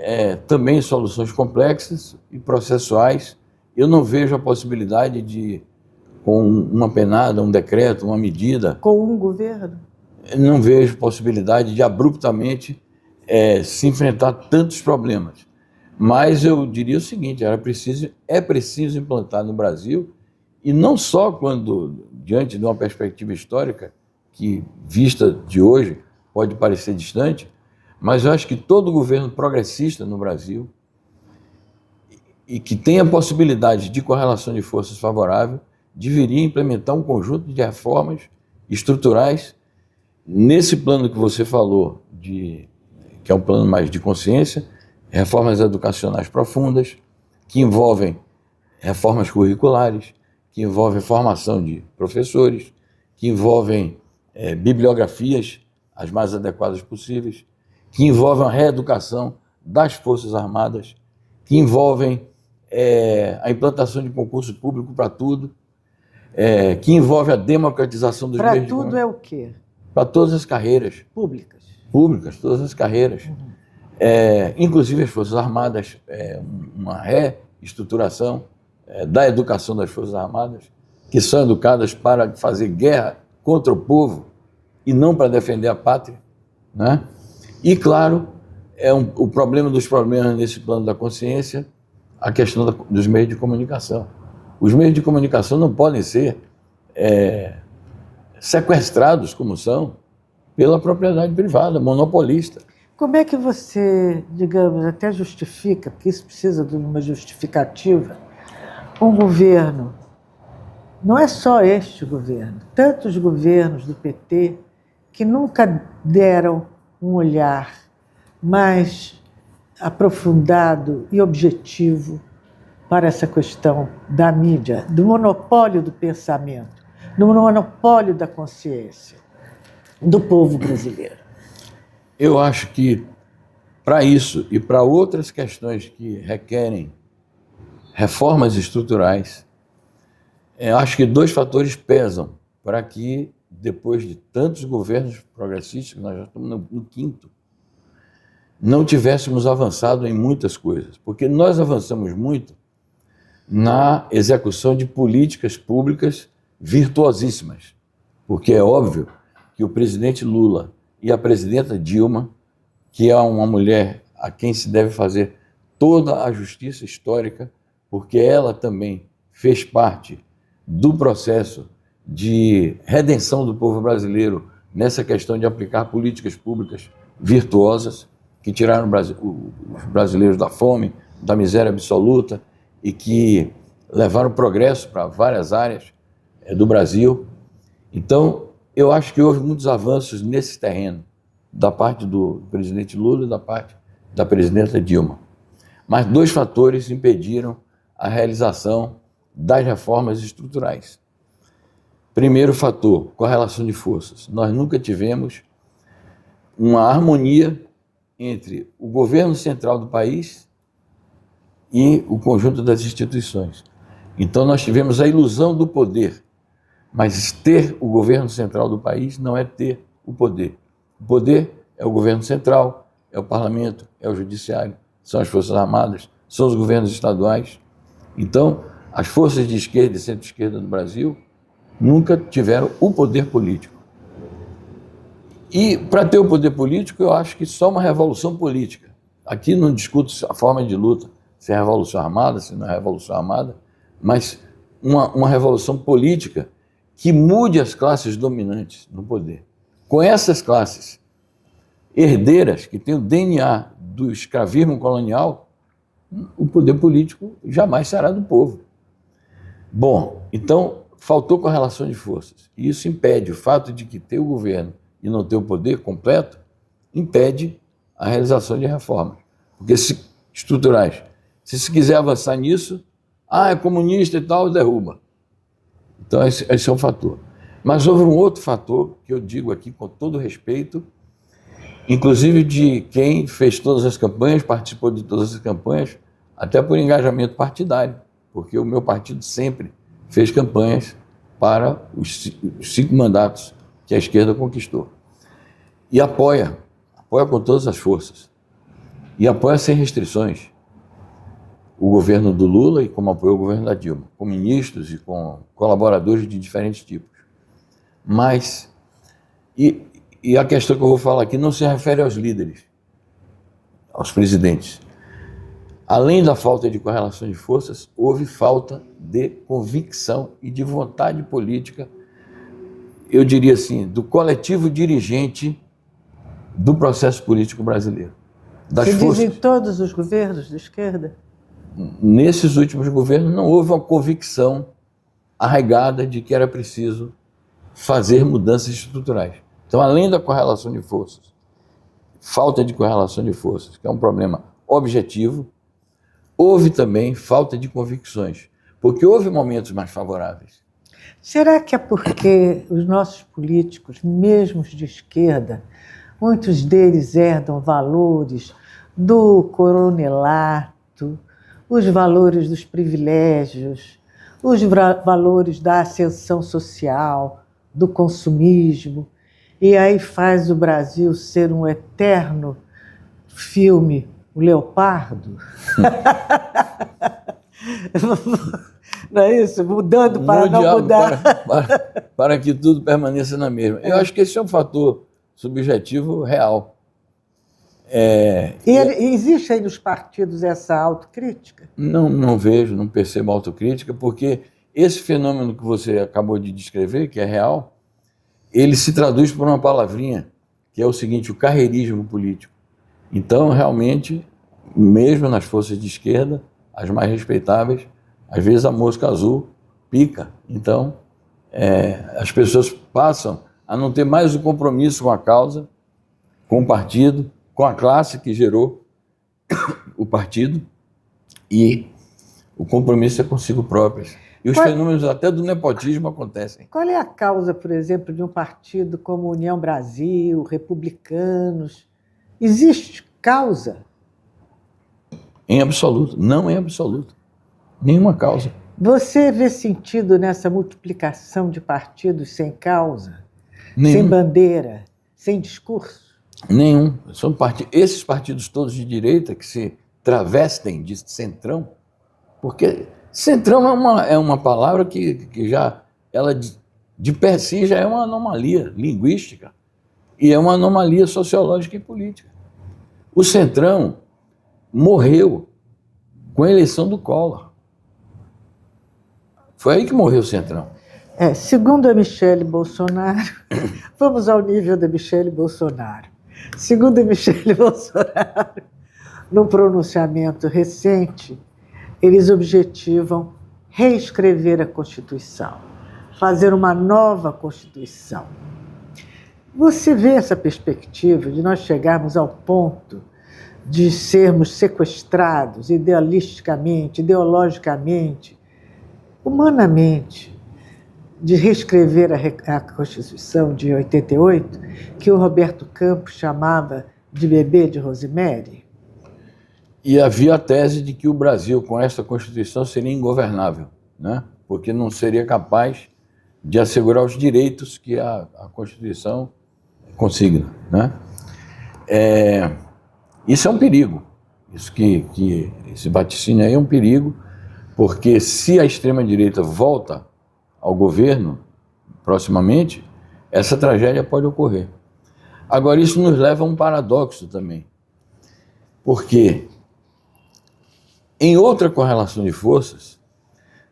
também soluções complexas e processuais. Eu não vejo a possibilidade de, com uma penada, um decreto, uma medida... Com um governo? Não vejo possibilidade de abruptamente se enfrentar tantos problemas. Mas eu diria o seguinte, é preciso implantar no Brasil, e não só quando, diante de uma perspectiva histórica, que vista de hoje pode parecer distante, mas eu acho que todo governo progressista no Brasil e que tenha possibilidade de correlação de forças favorável deveria implementar um conjunto de reformas estruturais nesse plano que você falou, que é um plano mais de consciência, reformas educacionais profundas, que envolvem reformas curriculares, que envolvem formação de professores, que envolvem bibliografias as mais adequadas possíveis, que envolvem a reeducação das Forças Armadas, que envolvem a implantação de concurso público para tudo, que envolve a democratização dos meios de comunicação. Para tudo é o quê? Para todas as carreiras. Públicas. Públicas, todas as carreiras. Inclusive as Forças Armadas, uma reestruturação da educação das Forças Armadas, que são educadas para fazer guerra contra o povo e não para defender a pátria, né? E, claro, o problema dos problemas nesse plano da consciência, a questão dos meios de comunicação. Os meios de comunicação não podem ser sequestrados, como são, pela propriedade privada, monopolista. Como é que você, digamos, até justifica, porque isso precisa de uma justificativa, um governo, não é só este governo, tantos governos do PT que nunca deram um olhar mais aprofundado e objetivo para essa questão da mídia, do monopólio do pensamento, do monopólio da consciência do povo brasileiro. Eu acho que, para isso e para outras questões que requerem reformas estruturais, acho que dois fatores pesam para que, depois de tantos governos progressistas, nós já estamos no quinto, não tivéssemos avançado em muitas coisas. Porque nós avançamos muito na execução de políticas públicas virtuosíssimas. Porque é óbvio que o presidente Lula e a presidenta Dilma, que é uma mulher a quem se deve fazer toda a justiça histórica, porque ela também fez parte do processo de redenção do povo brasileiro nessa questão de aplicar políticas públicas virtuosas, que tiraram os brasileiros da fome, da miséria absoluta e que levaram progresso para várias áreas do Brasil. Então, eu acho que houve muitos avanços nesse terreno, da parte do presidente Lula e da parte da presidenta Dilma. Mas dois fatores impediram a realização das reformas estruturais. Primeiro fator, correlação de forças. Nós nunca tivemos uma harmonia entre o governo central do país e o conjunto das instituições. Então nós tivemos a ilusão do poder, mas ter o governo central do país não é ter o poder. O poder é o governo central, é o parlamento, é o judiciário, são as Forças Armadas, são os governos estaduais. Então, as forças de esquerda e centro-esquerda no Brasil nunca tiveram o poder político. E, para ter o poder político, eu acho que só uma revolução política. Aqui não discuto a forma de luta, se é revolução armada, se não é revolução armada, mas uma revolução política que mude as classes dominantes no poder. Com essas classes herdeiras, que têm o DNA do escravismo colonial, o poder político jamais será do povo. Bom, então faltou correlação de forças. E isso impede, o fato de que ter o governo e não ter o poder completo, impede a realização de reformas. Porque se estruturais, se quiser avançar nisso, é comunista e tal, derruba. Então esse é um fator. Mas houve um outro fator, que eu digo aqui com todo respeito, inclusive de quem fez todas as campanhas, participou de todas as campanhas, até por engajamento partidário, porque o meu partido sempre fez campanhas para os 5 mandatos que a esquerda conquistou. E apoia com todas as forças. E apoia sem restrições o governo do Lula e como apoiou o governo da Dilma, com ministros e com colaboradores de diferentes tipos. Mas, e a questão que eu vou falar aqui não se refere aos líderes, aos presidentes. além da falta de correlação de forças, houve falta de convicção e de vontade política, eu diria assim, do coletivo dirigente do processo político brasileiro. Das Você forças. diz em todos os governos de esquerda? Nesses últimos governos não houve uma convicção arraigada de que era preciso fazer mudanças estruturais. Então, além da correlação de forças, falta de correlação de forças, que é um problema objetivo, houve também falta de convicções, porque houve momentos mais favoráveis. Será que é porque os nossos políticos, mesmo os de esquerda, muitos deles herdam valores do coronelato, os valores dos privilégios, os valores da ascensão social, do consumismo, e aí faz o Brasil ser um eterno filme, o Leopardo? Não é isso? Mudando para não mudar. Para que tudo permaneça na mesma. Eu acho que esse é um fator subjetivo real. Existe aí nos partidos essa autocrítica? Não vejo, não percebo autocrítica, porque esse fenômeno que você acabou de descrever, que é real, ele se traduz por uma palavrinha, que é o seguinte, o carreirismo político. Então, realmente, mesmo nas forças de esquerda, as mais respeitáveis, às vezes a mosca azul pica. Então, as pessoas passam a não ter mais o compromisso com a causa, com o partido, com a classe que gerou o partido, e o compromisso é consigo próprios. E os fenômenos até do nepotismo acontecem. Qual é a causa, por exemplo, de um partido como União Brasil, Republicanos? Existe causa? Em absoluto, não em absoluto. Nenhuma causa. Você vê sentido nessa multiplicação de partidos sem causa? Nenhum. Sem bandeira? Sem discurso? Nenhum. Esses partidos todos de direita que se travestem de centrão, porque centrão é uma palavra que já, ela de per si já é uma anomalia linguística e é uma anomalia sociológica e política. O centrão morreu com a eleição do Collor. Foi aí que morreu o centrão. Segundo a Michele Bolsonaro, vamos ao nível da Michele Bolsonaro. Segundo a Michele Bolsonaro, num pronunciamento recente, eles objetivam reescrever a Constituição, fazer uma nova Constituição. Você vê essa perspectiva de nós chegarmos ao ponto de sermos sequestrados idealisticamente, ideologicamente, humanamente, de reescrever a Constituição de 88, que o Roberto Campos chamava de bebê de Rosemary? E havia a tese de que o Brasil, com esta Constituição, seria ingovernável, né? Porque não seria capaz de assegurar os direitos que a Constituição consigna, né? Isso é um perigo. Esse vaticínio aí é um perigo, porque se a extrema-direita volta ao governo proximamente, essa tragédia pode ocorrer. Agora, isso nos leva a um paradoxo também, porque em outra correlação de forças,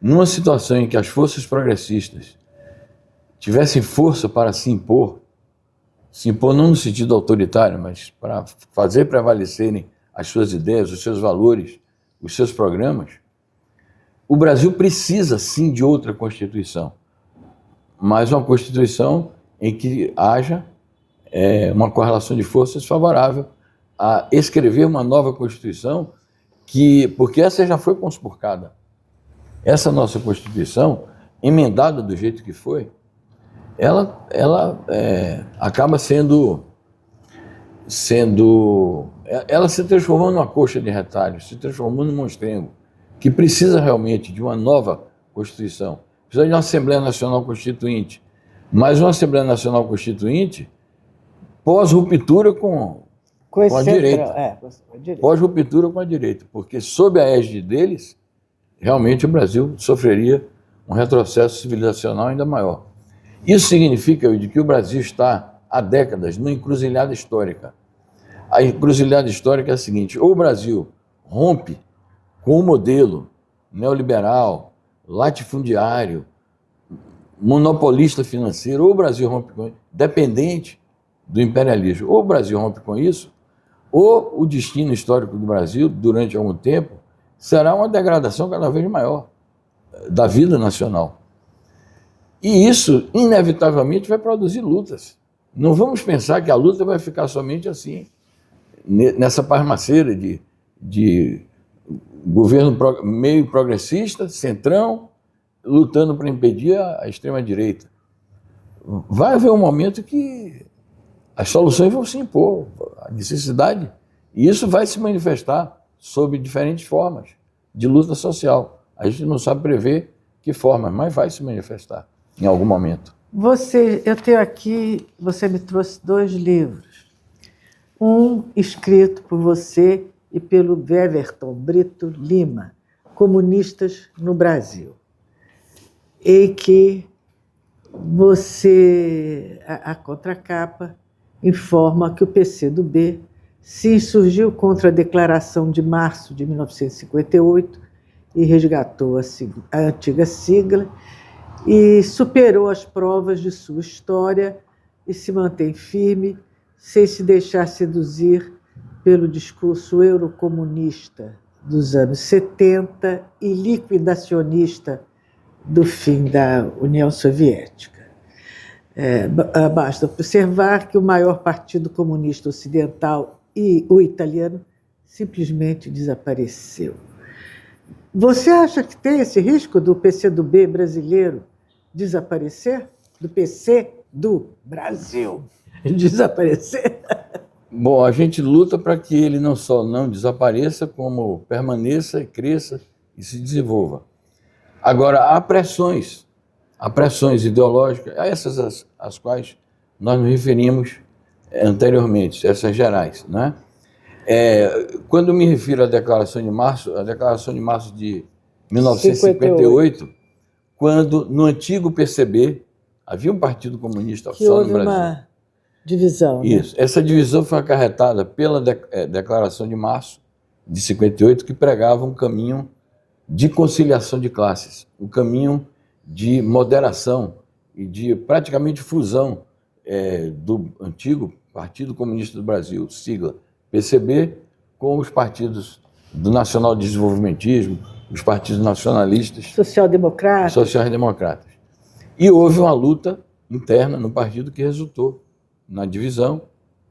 numa situação em que as forças progressistas tivessem força para se impor não no sentido autoritário, mas para fazer prevalecerem as suas ideias, os seus valores, os seus programas, o Brasil precisa sim de outra Constituição, mas uma Constituição em que haja uma correlação de forças favorável a escrever uma nova Constituição, porque essa já foi conspurcada. Essa nossa Constituição, emendada do jeito que foi, ela acaba ela se transformou numa coxa de retalhos, se transformou num monstrengo, que precisa realmente de uma nova Constituição, precisa de uma Assembleia Nacional Constituinte, mas uma Assembleia Nacional Constituinte pós-ruptura com a direita. Pós-ruptura com a direita, porque sob a égide deles, realmente o Brasil sofreria um retrocesso civilizacional ainda maior. Isso significa, Eude, que o Brasil está há décadas numa encruzilhada histórica. A encruzilhada histórica é a seguinte: ou o Brasil rompe com o modelo neoliberal, latifundiário, monopolista financeiro, ou o Brasil rompe com isso, dependente do imperialismo, ou o Brasil rompe com isso, ou o destino histórico do Brasil, durante algum tempo, será uma degradação cada vez maior da vida nacional. E isso, inevitavelmente, vai produzir lutas. Não vamos pensar que a luta vai ficar somente assim, nessa pasmaceira de governo meio progressista, centrão, lutando para impedir a extrema-direita. Vai haver um momento que as soluções vão se impor, a necessidade, e isso vai se manifestar sob diferentes formas de luta social. A gente não sabe prever que forma, mas vai se manifestar em algum momento. Eu tenho aqui, você me trouxe 2 livros. Um escrito por você e pelo Weverton Brito Lima, Comunistas no Brasil. E que você, a contracapa, informa que o PCdoB se insurgiu contra a Declaração de Março de 1958 e resgatou a antiga sigla e superou as provas de sua história e se mantém firme, sem se deixar seduzir pelo discurso eurocomunista dos anos 70 e liquidacionista do fim da União Soviética. Basta observar que o maior partido comunista ocidental e o italiano simplesmente desapareceu. Você acha que tem esse risco do PCdoB brasileiro desaparecer? Do PC do Brasil desaparecer? Bom, a gente luta para que ele não só não desapareça, como permaneça, cresça e se desenvolva. Agora, há pressões ideológicas, a essas às quais nós nos referimos anteriormente, essas gerais, né? Quando me refiro à Declaração de Março, a Declaração de Março de 1958, quando no antigo PCB havia um Partido Comunista só no Brasil. Uma divisão. Isso. Né? Essa divisão foi acarretada pela Declaração de Março de 58, que pregava um caminho de conciliação de classes, um caminho de moderação e de praticamente fusão do antigo Partido Comunista do Brasil, sigla PCB, com os partidos do nacional desenvolvimentismo, os partidos nacionalistas, social-democratas. E houve uma luta interna no partido que resultou na divisão,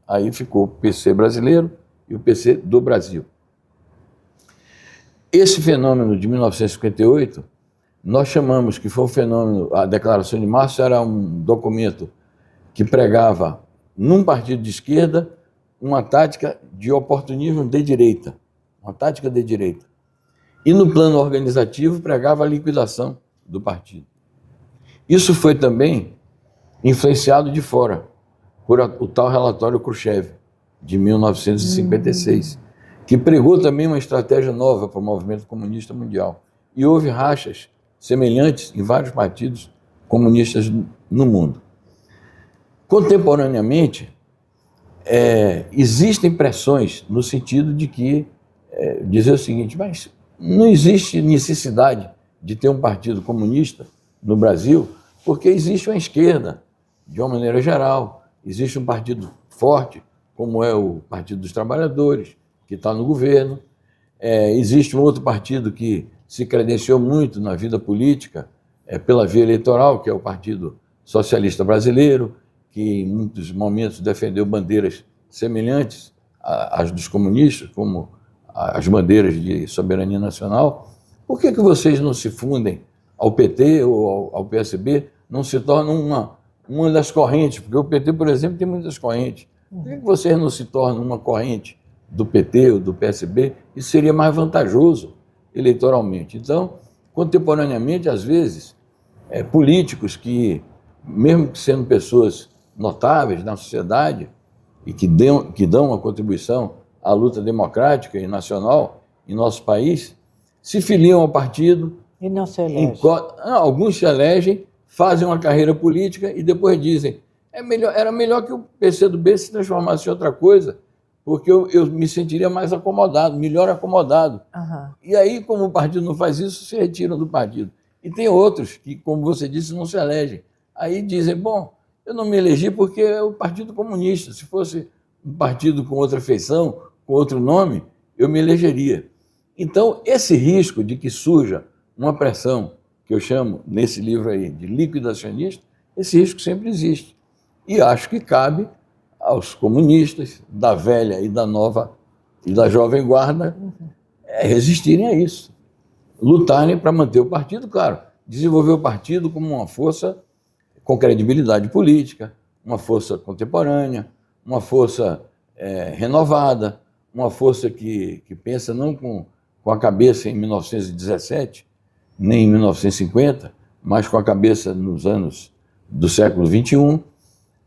aí ficou o PC brasileiro e o PC do Brasil. Esse fenômeno de 1958, nós chamamos que foi um fenômeno, a Declaração de Março era um documento que pregava, num partido de esquerda, uma tática de oportunismo de direita, uma tática de direita. E no plano organizativo pregava a liquidação do partido. Isso foi também influenciado de fora, por o tal relatório Khrushchev, de 1956, que pregou também uma estratégia nova para o movimento comunista mundial. E houve rachas semelhantes em vários partidos comunistas no mundo. Contemporaneamente, existem pressões no sentido de que, dizer o seguinte, mas não existe necessidade de ter um partido comunista no Brasil, porque existe uma esquerda, de uma maneira geral, existe um partido forte, como é o Partido dos Trabalhadores, que está no governo, existe um outro partido que se credenciou muito na vida política, pela via eleitoral, que é o Partido Socialista Brasileiro, que em muitos momentos defendeu bandeiras semelhantes às dos comunistas, como as bandeiras de soberania nacional. Por que vocês não se fundem ao PT ou ao PSB, não se tornam uma das correntes? Porque o PT, por exemplo, tem muitas correntes. Por que vocês não se tornam uma corrente do PT ou do PSB? Isso seria mais vantajoso eleitoralmente. Então, contemporaneamente, às vezes, políticos que, mesmo que sendo pessoas notáveis na sociedade e que dão uma contribuição à luta democrática e nacional em nosso país, se filiam ao partido. E não se elegem. Alguns se elegem, fazem uma carreira política e depois dizem era melhor que o PCdoB se transformasse em outra coisa, porque eu me sentiria mais acomodado, melhor acomodado. Uhum. E aí, como o partido não faz isso, se retiram do partido. E tem outros que, como você disse, não se elegem. Aí dizem, bom, eu não me elegi porque é o Partido Comunista. Se fosse um partido com outra feição, com outro nome, eu me elegeria. Então, esse risco de que surja uma pressão, que eu chamo, nesse livro aí, de liquidacionista, esse risco sempre existe. E acho que cabe aos comunistas, da velha e da nova e da jovem guarda, resistirem a isso. Lutarem para manter o partido, claro, desenvolver o partido como uma força com credibilidade política, uma força contemporânea, uma força renovada, uma força que pensa não com a cabeça em 1917, nem em 1950, mas com a cabeça nos anos do século XXI,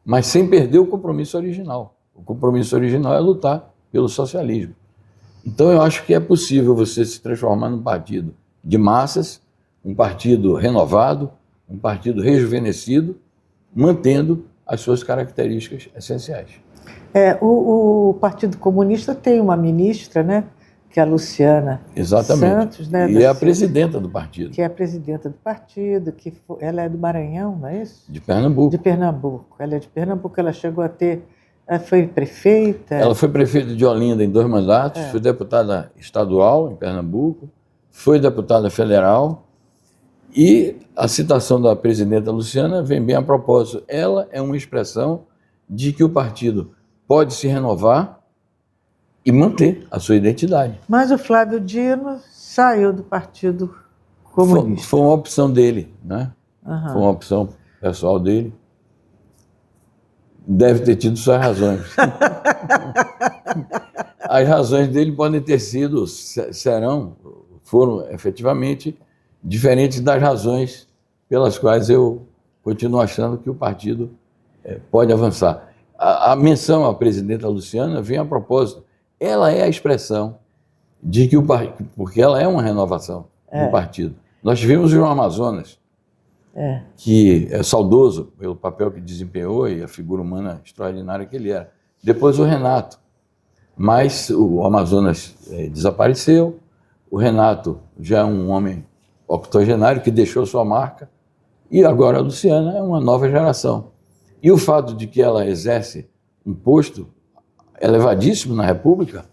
mas sem perder o compromisso original. O compromisso original é lutar pelo socialismo. Então eu acho que é possível você se transformar num partido de massas, um partido renovado, um partido rejuvenescido, mantendo as suas características essenciais. O Partido Comunista tem uma ministra, né, que é a Luciana Santos, né, e é a presidenta do partido. Que é a presidenta do partido, ela é do Maranhão, não é isso? De Pernambuco. De Pernambuco. Ela é de Pernambuco, ela chegou a ter... Ela foi prefeita? Ela foi prefeita de Olinda em 2 mandatos, foi deputada estadual em Pernambuco, foi deputada federal, e a citação da presidenta Luciana vem bem a propósito. Ela é uma expressão de que o partido pode se renovar e manter a sua identidade. Mas o Flávio Dino saiu do Partido Comunista. Foi uma opção dele, né? Uhum. Foi uma opção pessoal dele. Deve ter tido suas razões. As razões dele podem ter sido, foram efetivamente diferentes das razões pelas quais eu continuo achando que o partido pode avançar. A menção à presidenta Luciana vem a propósito. Ela é a expressão de que porque ela é uma renovação do partido. Nós tivemos o João Amazonas, que é saudoso pelo papel que desempenhou e a figura humana extraordinária que ele era. Depois o Renato, mas o Amazonas desapareceu, o Renato já é um homem octogenário que deixou sua marca, e agora a Luciana é uma nova geração. E o fato de que ela exerce um posto elevadíssimo na República,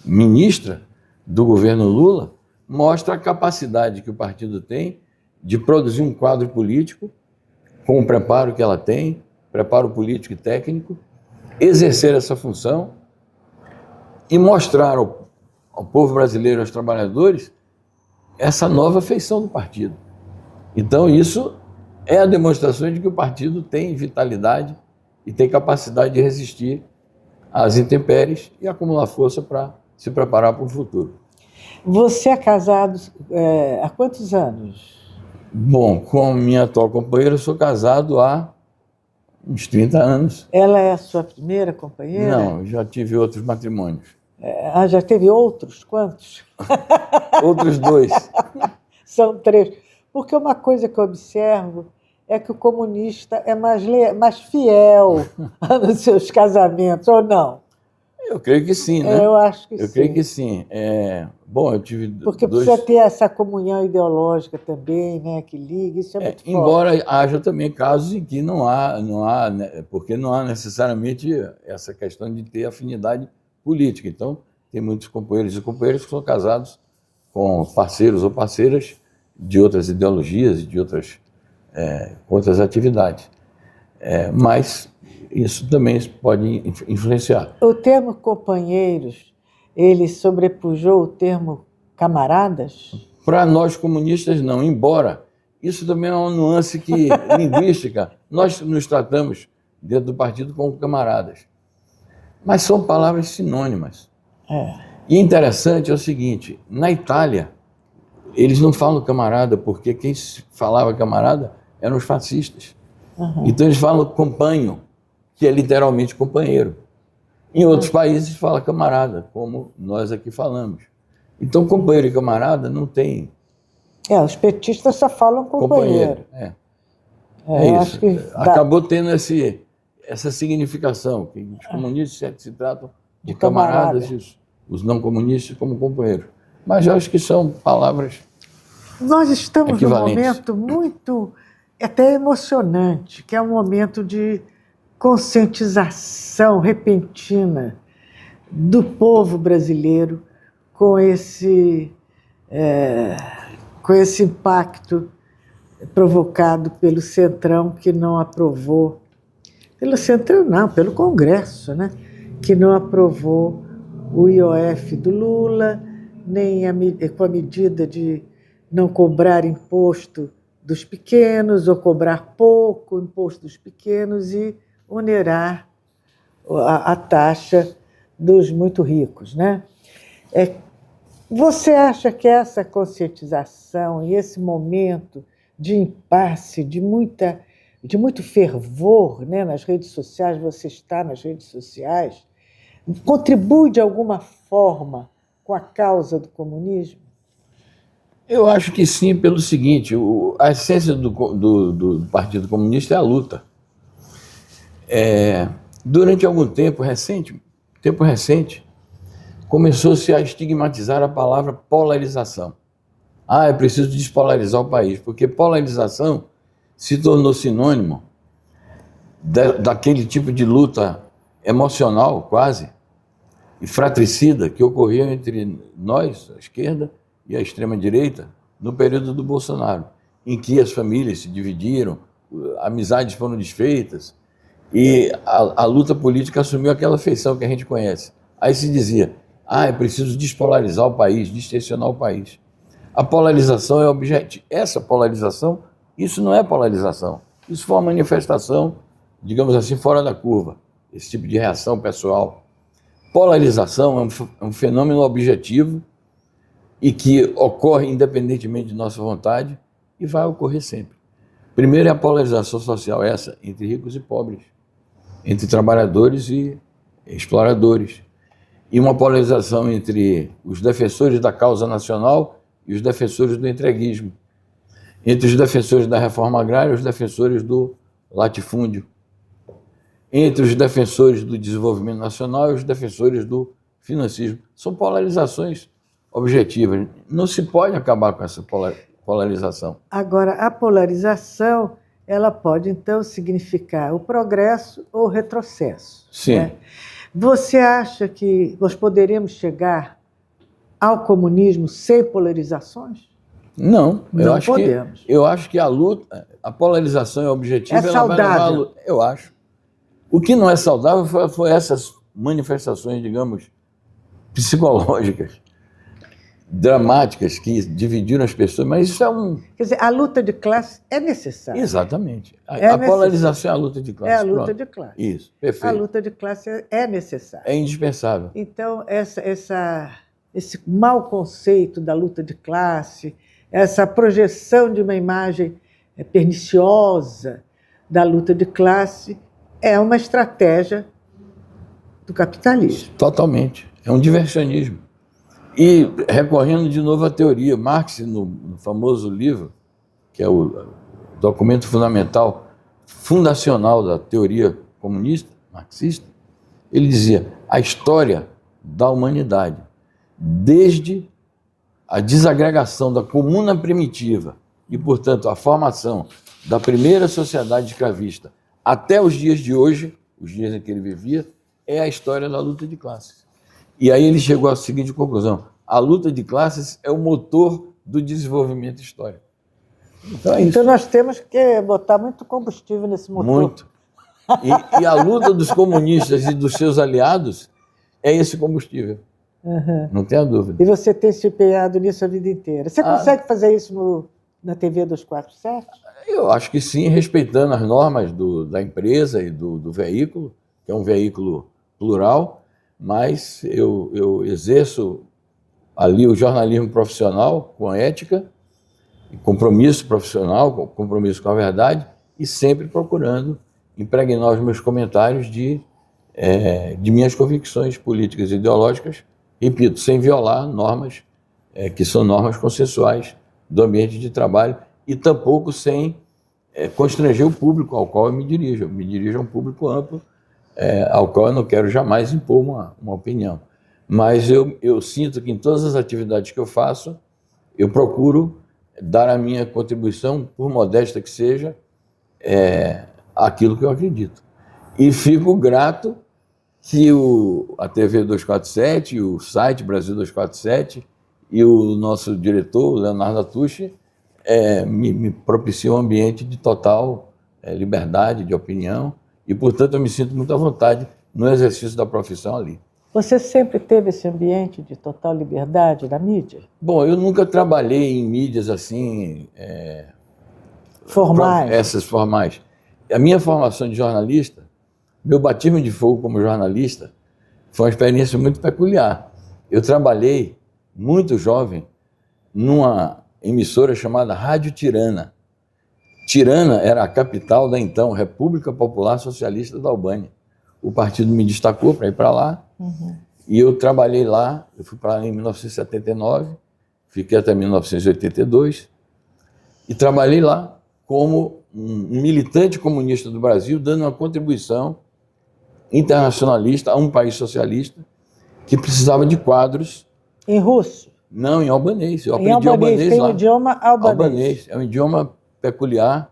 ministra do governo Lula, mostra a capacidade que o partido tem de produzir um quadro político com o preparo que ela tem, preparo político e técnico, exercer essa função e mostrar ao povo brasileiro, aos trabalhadores, essa nova feição do partido. Então isso é a demonstração de que o partido tem vitalidade e tem capacidade de resistir às intempéries e acumular força para se preparar para o futuro. Você é casado há quantos anos? Bom, com minha atual companheira, eu sou casado há uns 30 anos. Ela é a sua primeira companheira? Não, já tive outros matrimônios. Já teve outros? Quantos? Outros 2. São 3. Porque uma coisa que eu observo é que o comunista é mais fiel nos seus casamentos, ou não? Eu creio que sim, né? Eu acho que sim. Eu creio que sim. Bom, eu tive Porque precisa ter essa comunhão ideológica também, né, que liga, isso é muito forte. Embora haja também casos em que não há, porque não há necessariamente essa questão de ter afinidade política. Então, tem muitos companheiros e companheiras que são casados com parceiros ou parceiras de outras ideologias e de outras atividades. Mas isso também pode influenciar. O termo companheiros, ele sobrepujou o termo camaradas? Para nós comunistas, não. Embora isso também é uma nuance linguística. Nós nos tratamos dentro do partido como camaradas. Mas são palavras sinônimas. E interessante é o seguinte, na Itália, eles não falam camarada, porque quem falava camarada eram os fascistas. Uhum. Então eles falam companho, que é literalmente companheiro. Em outros países fala camarada, como nós aqui falamos. Então companheiro e camarada não tem... os petistas só falam companheiro. É isso. Acho que acabou tendo essa significação, que os comunistas se tratam de camaradas, os não comunistas como companheiros. Mas eu acho que são palavras Nós estamos num equivalentes. momento muito, até emocionante, que é um momento de conscientização repentina do povo brasileiro com esse impacto provocado pelo Centrão, que não aprovou, pelo Centrão não, pelo Congresso, né? Que não aprovou o IOF do Lula, nem com a medida de não cobrar imposto dos pequenos, ou cobrar pouco imposto dos pequenos e onerar a taxa dos muito ricos, né? Você acha que essa conscientização e esse momento de impasse, de muito fervor, né, nas redes sociais, você está nas redes sociais, contribui de alguma forma com a causa do comunismo? Eu acho que sim, pelo seguinte, a essência do Partido Comunista é a luta. Durante algum tempo recente, começou-se a estigmatizar a palavra polarização. É preciso despolarizar o país, porque polarização se tornou sinônimo daquele tipo de luta emocional, quase, e fratricida que ocorreu entre nós, a esquerda e a extrema-direita, no período do Bolsonaro, em que as famílias se dividiram, amizades foram desfeitas, e a luta política assumiu aquela feição que a gente conhece. Aí se dizia, é preciso despolarizar o país, distensionar o país. A polarização é objetivo. Essa polarização, isso não é polarização. Isso foi uma manifestação, digamos assim, fora da curva. Esse tipo de reação pessoal. Polarização é um fenômeno objetivo e que ocorre independentemente de nossa vontade e vai ocorrer sempre. Primeiro é a polarização social, essa, entre ricos e pobres, entre trabalhadores e exploradores. E uma polarização entre os defensores da causa nacional e os defensores do entreguismo, entre os defensores da reforma agrária e os defensores do latifúndio, entre os defensores do desenvolvimento nacional e os defensores do financismo. São polarizações objetivas. Não se pode acabar com essa polarização. Agora, a polarização, ela pode, então, significar o progresso ou o retrocesso. Sim. Né? Você acha que nós poderemos chegar ao comunismo sem polarizações? Não, Não podemos. Eu acho que a luta, a polarização é objetiva. É saudável. Eu acho. O que não é saudável foi essas manifestações, digamos, psicológicas, dramáticas, que dividiram as pessoas, mas isso é um... Quer dizer, a luta de classe é necessária. Exatamente. A polarização é a luta de classe. É a luta de classe. Isso, perfeito. A luta de classe é necessária. É indispensável. Então, esse mau conceito da luta de classe, essa projeção de uma imagem perniciosa da luta de classe, é uma estratégia do capitalismo. Totalmente. É um diversionismo. E, recorrendo de novo à teoria, Marx, no famoso livro, que é o documento fundamental, fundacional da teoria comunista, marxista, ele dizia, a história da humanidade, desde a desagregação da comuna primitiva e, portanto, a formação da primeira sociedade escravista até os dias de hoje, os dias em que ele vivia, é a história da luta de classes. E aí ele chegou à seguinte conclusão, a luta de classes é o motor do desenvolvimento histórico. Então é isso. Então nós temos que botar muito combustível nesse motor. Muito. E a luta dos comunistas e dos seus aliados é esse combustível. Uhum. Não tenha dúvida. E você tem se empenhado nisso a vida inteira. Você consegue fazer isso na TV 247? Eu acho que sim, respeitando as normas da empresa e do veículo, que é um veículo plural, mas eu exerço ali o jornalismo profissional com ética, compromisso profissional, compromisso com a verdade, e sempre procurando impregnar os meus comentários de minhas convicções políticas e ideológicas, repito, sem violar normas que são normas consensuais do ambiente de trabalho e tampouco sem constranger o público ao qual eu me dirijo. Eu me dirijo a um público amplo ao qual eu não quero jamais impor uma opinião. Mas eu sinto que em todas as atividades que eu faço, eu procuro dar a minha contribuição, por modesta que seja, aquilo que eu acredito. E fico grato que a TV 247, o site Brasil 247 e o nosso diretor, Leonardo Atushi, me propiciam um ambiente de total liberdade de opinião e, portanto, eu me sinto muito à vontade no exercício da profissão ali. Você sempre teve esse ambiente de total liberdade na mídia? Bom, eu nunca trabalhei em mídias assim... formais? Essas formais. A minha formação de jornalista, meu batismo de fogo como jornalista, foi uma experiência muito peculiar. Eu trabalhei, muito jovem, numa emissora chamada Rádio Tirana. Tirana era a capital da então República Popular Socialista da Albânia. O partido me destacou para ir para lá, e eu trabalhei lá. Eu fui para lá em 1979, fiquei até 1982, e trabalhei lá como um militante comunista do Brasil, dando uma contribuição internacionalista a um país socialista que precisava de quadros. Em russo? Não, em albanês. Eu Em aprendi albanês tem lá. o idioma albanês. É um idioma peculiar.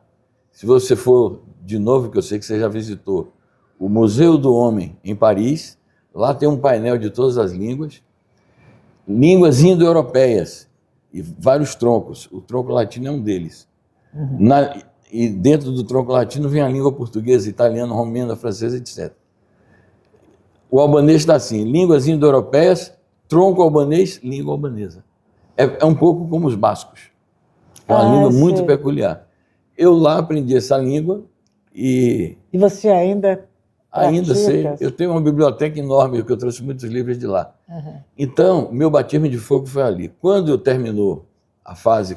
Se você for, de novo, que eu sei que você já visitou, o Museu do Homem, em Paris, lá tem um painel de todas as línguas indo-europeias, e vários troncos. O tronco latino é um deles. E dentro do tronco latino vem a língua portuguesa, italiana, romena, francesa, etc. O albanês está assim: línguas indo-europeias, tronco albanês, língua albanesa. É um pouco como os bascos. É uma língua muito peculiar. Eu lá aprendi essa língua e você ainda sei. Eu tenho uma biblioteca enorme, que eu trouxe muitos livros de lá. Então, meu batismo de fogo foi ali. Quando terminou a fase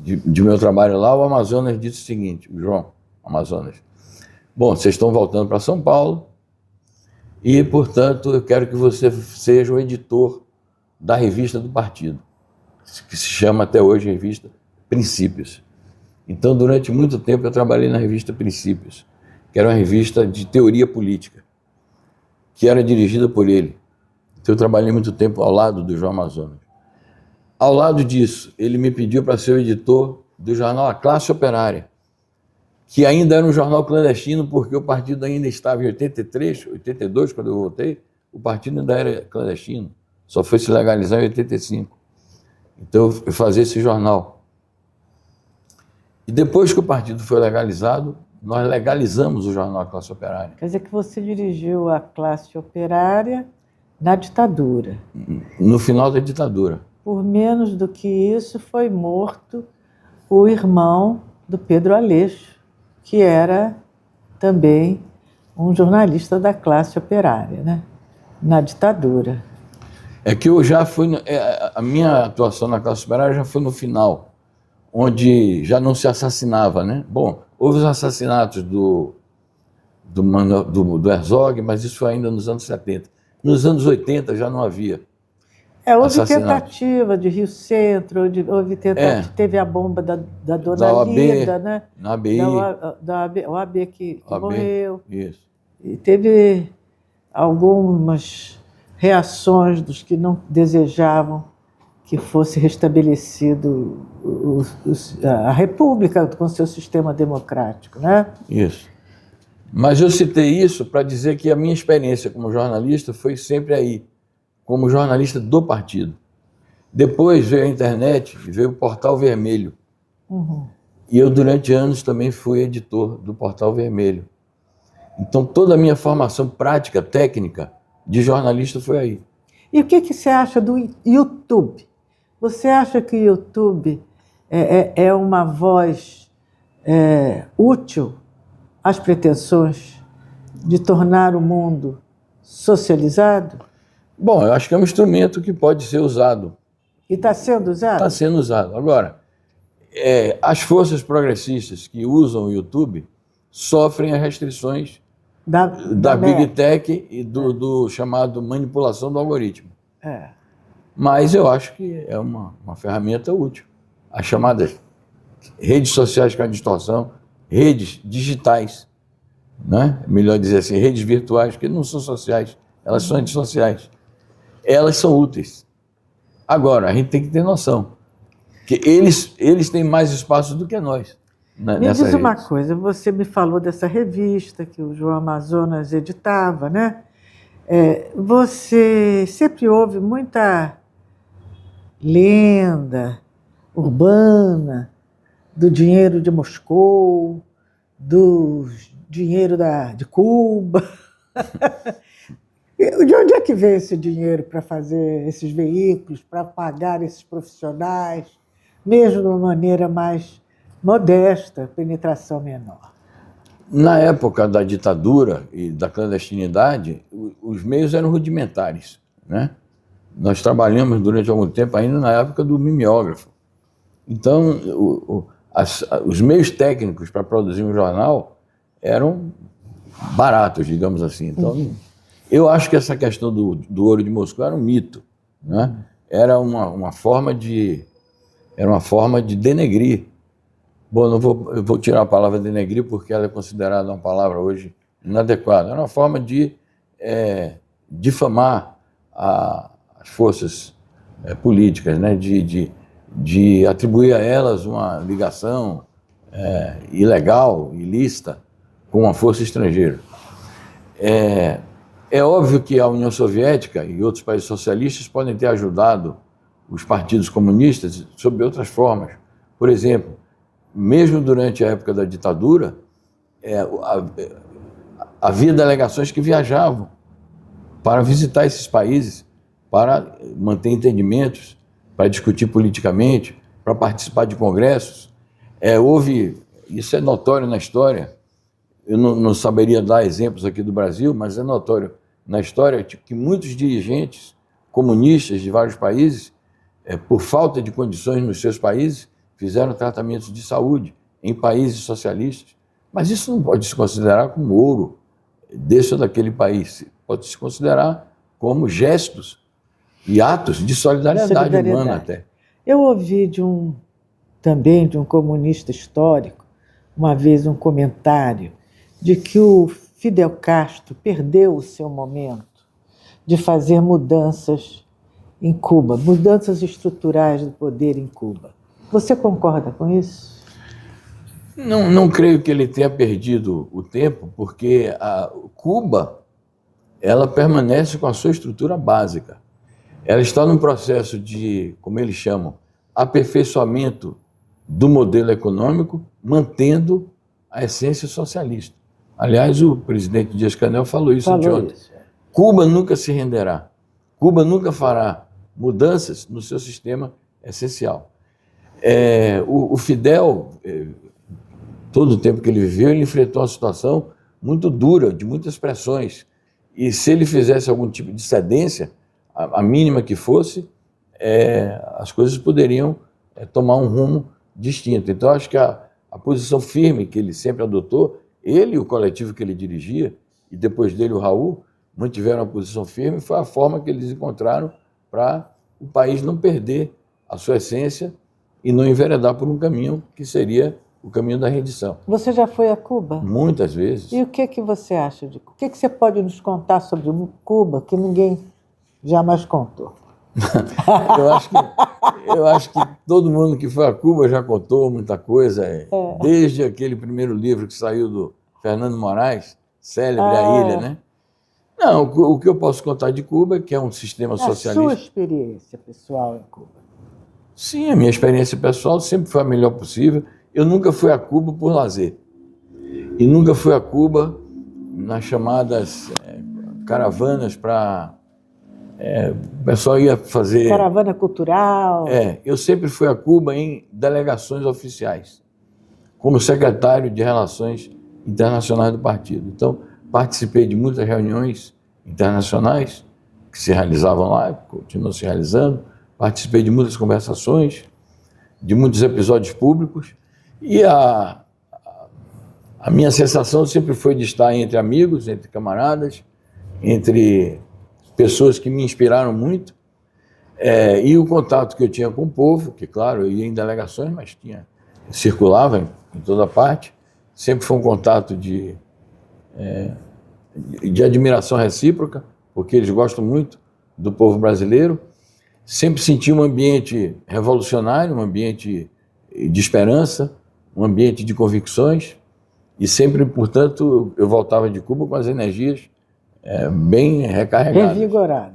de meu trabalho lá, o Amazonas disse o seguinte: o João Amazonas, bom, vocês estão voltando para São Paulo e, portanto, eu quero que você seja o editor da revista do partido, que se chama até hoje Revista Princípios. Então, durante muito tempo, eu trabalhei na revista Princípios, que era uma revista de teoria política, que era dirigida por ele. Então, eu trabalhei muito tempo ao lado do João Amazonas. Ao lado disso, ele me pediu para ser o editor do jornal A Classe Operária, que ainda era um jornal clandestino, porque o partido ainda estava em 83, 82, quando eu voltei, o partido ainda era clandestino, só foi se legalizar em 85. Então, eu fazia esse jornal. E depois que o partido foi legalizado, nós legalizamos o jornal A Classe Operária. Quer dizer que você dirigiu a Classe Operária na ditadura. No final da ditadura. Por menos do que isso, foi morto o irmão do Pedro Aleixo, que era também um jornalista da Classe Operária, né? Na ditadura. É que eu já fui... a minha atuação na Classe Operária já foi no final, onde já não se assassinava, né? Bom, houve os assassinatos do Herzog, mas isso foi ainda nos anos 70. Nos anos 80 já não havia. Houve tentativa de Rio Centro, teve a bomba da Dona Lida, né? Na ABI. O AB que morreu. Isso. E teve algumas reações dos que não desejavam que fosse restabelecido a República com seu sistema democrático, né? Isso. Mas eu citei isso para dizer que a minha experiência como jornalista foi sempre aí, como jornalista do partido. Depois veio a internet, veio o Portal Vermelho. E eu, durante anos, também fui editor do Portal Vermelho. Então, toda a minha formação prática, técnica, de jornalista foi aí. E o que você acha do YouTube? Você acha que o YouTube é uma voz útil às pretensões de tornar o mundo socializado? Bom, eu acho que é um instrumento que pode ser usado. E está sendo usado? Está sendo usado. Agora, as forças progressistas que usam o YouTube sofrem as restrições da Big Tech e do chamado manipulação do algoritmo. Mas eu acho que é uma ferramenta útil. As chamadas redes sociais com a distorção, redes digitais, né? Melhor dizer assim, redes virtuais, que não são sociais, elas são antissociais. Elas são úteis. Agora, a gente tem que ter noção que eles têm mais espaço do que nós. Me diz uma coisa, você me falou dessa revista que o João Amazonas editava, né? Você sempre ouve muita lenda urbana do dinheiro de Moscou, do dinheiro de Cuba. De onde é que vem esse dinheiro para fazer esses veículos, para pagar esses profissionais, mesmo de uma maneira mais modesta, penetração menor? Na época da ditadura e da clandestinidade, os meios eram rudimentares, né? Nós trabalhamos durante algum tempo ainda na época do mimeógrafo. Então, os meios técnicos para produzir um jornal eram baratos, digamos assim. Então, eu acho que essa questão do ouro de Moscou era um mito, né? Era uma forma de denegrir. Bom, eu vou tirar a palavra denegrir porque ela é considerada uma palavra hoje inadequada. Era uma forma de difamar as forças políticas, né? De atribuir a elas uma ligação ilegal, ilícita, com uma força estrangeira. É óbvio que a União Soviética e outros países socialistas podem ter ajudado os partidos comunistas sob outras formas. Por exemplo, mesmo durante a época da ditadura, havia delegações que viajavam para visitar esses países, para manter entendimentos, para discutir politicamente, para participar de congressos. Isso é notório na história. Eu não saberia dar exemplos aqui do Brasil, mas é notório na história que muitos dirigentes comunistas de vários países, por falta de condições nos seus países, fizeram tratamentos de saúde em países socialistas. Mas isso não pode se considerar como ouro desse ou daquele país. Pode se considerar como gestos e atos de solidariedade humana até. Eu ouvi também de um comunista histórico, uma vez um comentário de que o Fidel Castro perdeu o seu momento de fazer mudanças em Cuba, mudanças estruturais do poder em Cuba. Você concorda com isso? Não creio que ele tenha perdido o tempo, porque Cuba ela permanece com a sua estrutura básica. Ela está num processo de, como eles chamam, aperfeiçoamento do modelo econômico, mantendo a essência socialista. Aliás, o presidente Dias-Canel falou isso anteontem. Cuba nunca se renderá. Cuba nunca fará mudanças no seu sistema essencial. O Fidel, todo o tempo que ele viveu, ele enfrentou uma situação muito dura, de muitas pressões. E se ele fizesse algum tipo de cedência, a mínima que fosse, as coisas poderiam tomar um rumo distinto. Então, acho que a posição firme que ele sempre adotou, ele e o coletivo que ele dirigia, e depois dele o Raul, mantiveram a posição firme, foi a forma que eles encontraram para o país não perder a sua essência e não enveredar por um caminho que seria o caminho da rendição. Você já foi a Cuba? Muitas vezes. E o que você acha de Cuba? O que você pode nos contar sobre Cuba que ninguém jamais contou? eu acho que todo mundo que foi a Cuba já contou muita coisa, desde aquele primeiro livro que saiu do Fernando Moraes, Célebre a Ilha, né? Não, o que eu posso contar de Cuba é que é um sistema socialista. A sua experiência pessoal em Cuba? Sim, a minha experiência pessoal sempre foi a melhor possível. Eu nunca fui a Cuba por lazer. E nunca fui a Cuba nas chamadas caravanas para... o pessoal ia fazer... Caravana cultural. Eu sempre fui a Cuba em delegações oficiais, como secretário de Relações Internacionais do partido. Então, participei de muitas reuniões internacionais que se realizavam lá, continuam se realizando. Participei de muitas conversações, de muitos episódios públicos. E a minha sensação sempre foi de estar entre amigos, entre camaradas, entre pessoas que me inspiraram muito, e o contato que eu tinha com o povo, que claro, eu ia em delegações, mas circulava em toda parte, sempre foi um contato de de admiração recíproca, porque eles gostam muito do povo brasileiro. Sempre senti um ambiente revolucionário, um ambiente de esperança, um ambiente de convicções, e sempre, portanto, eu voltava de Cuba com as energias bem recarregadas.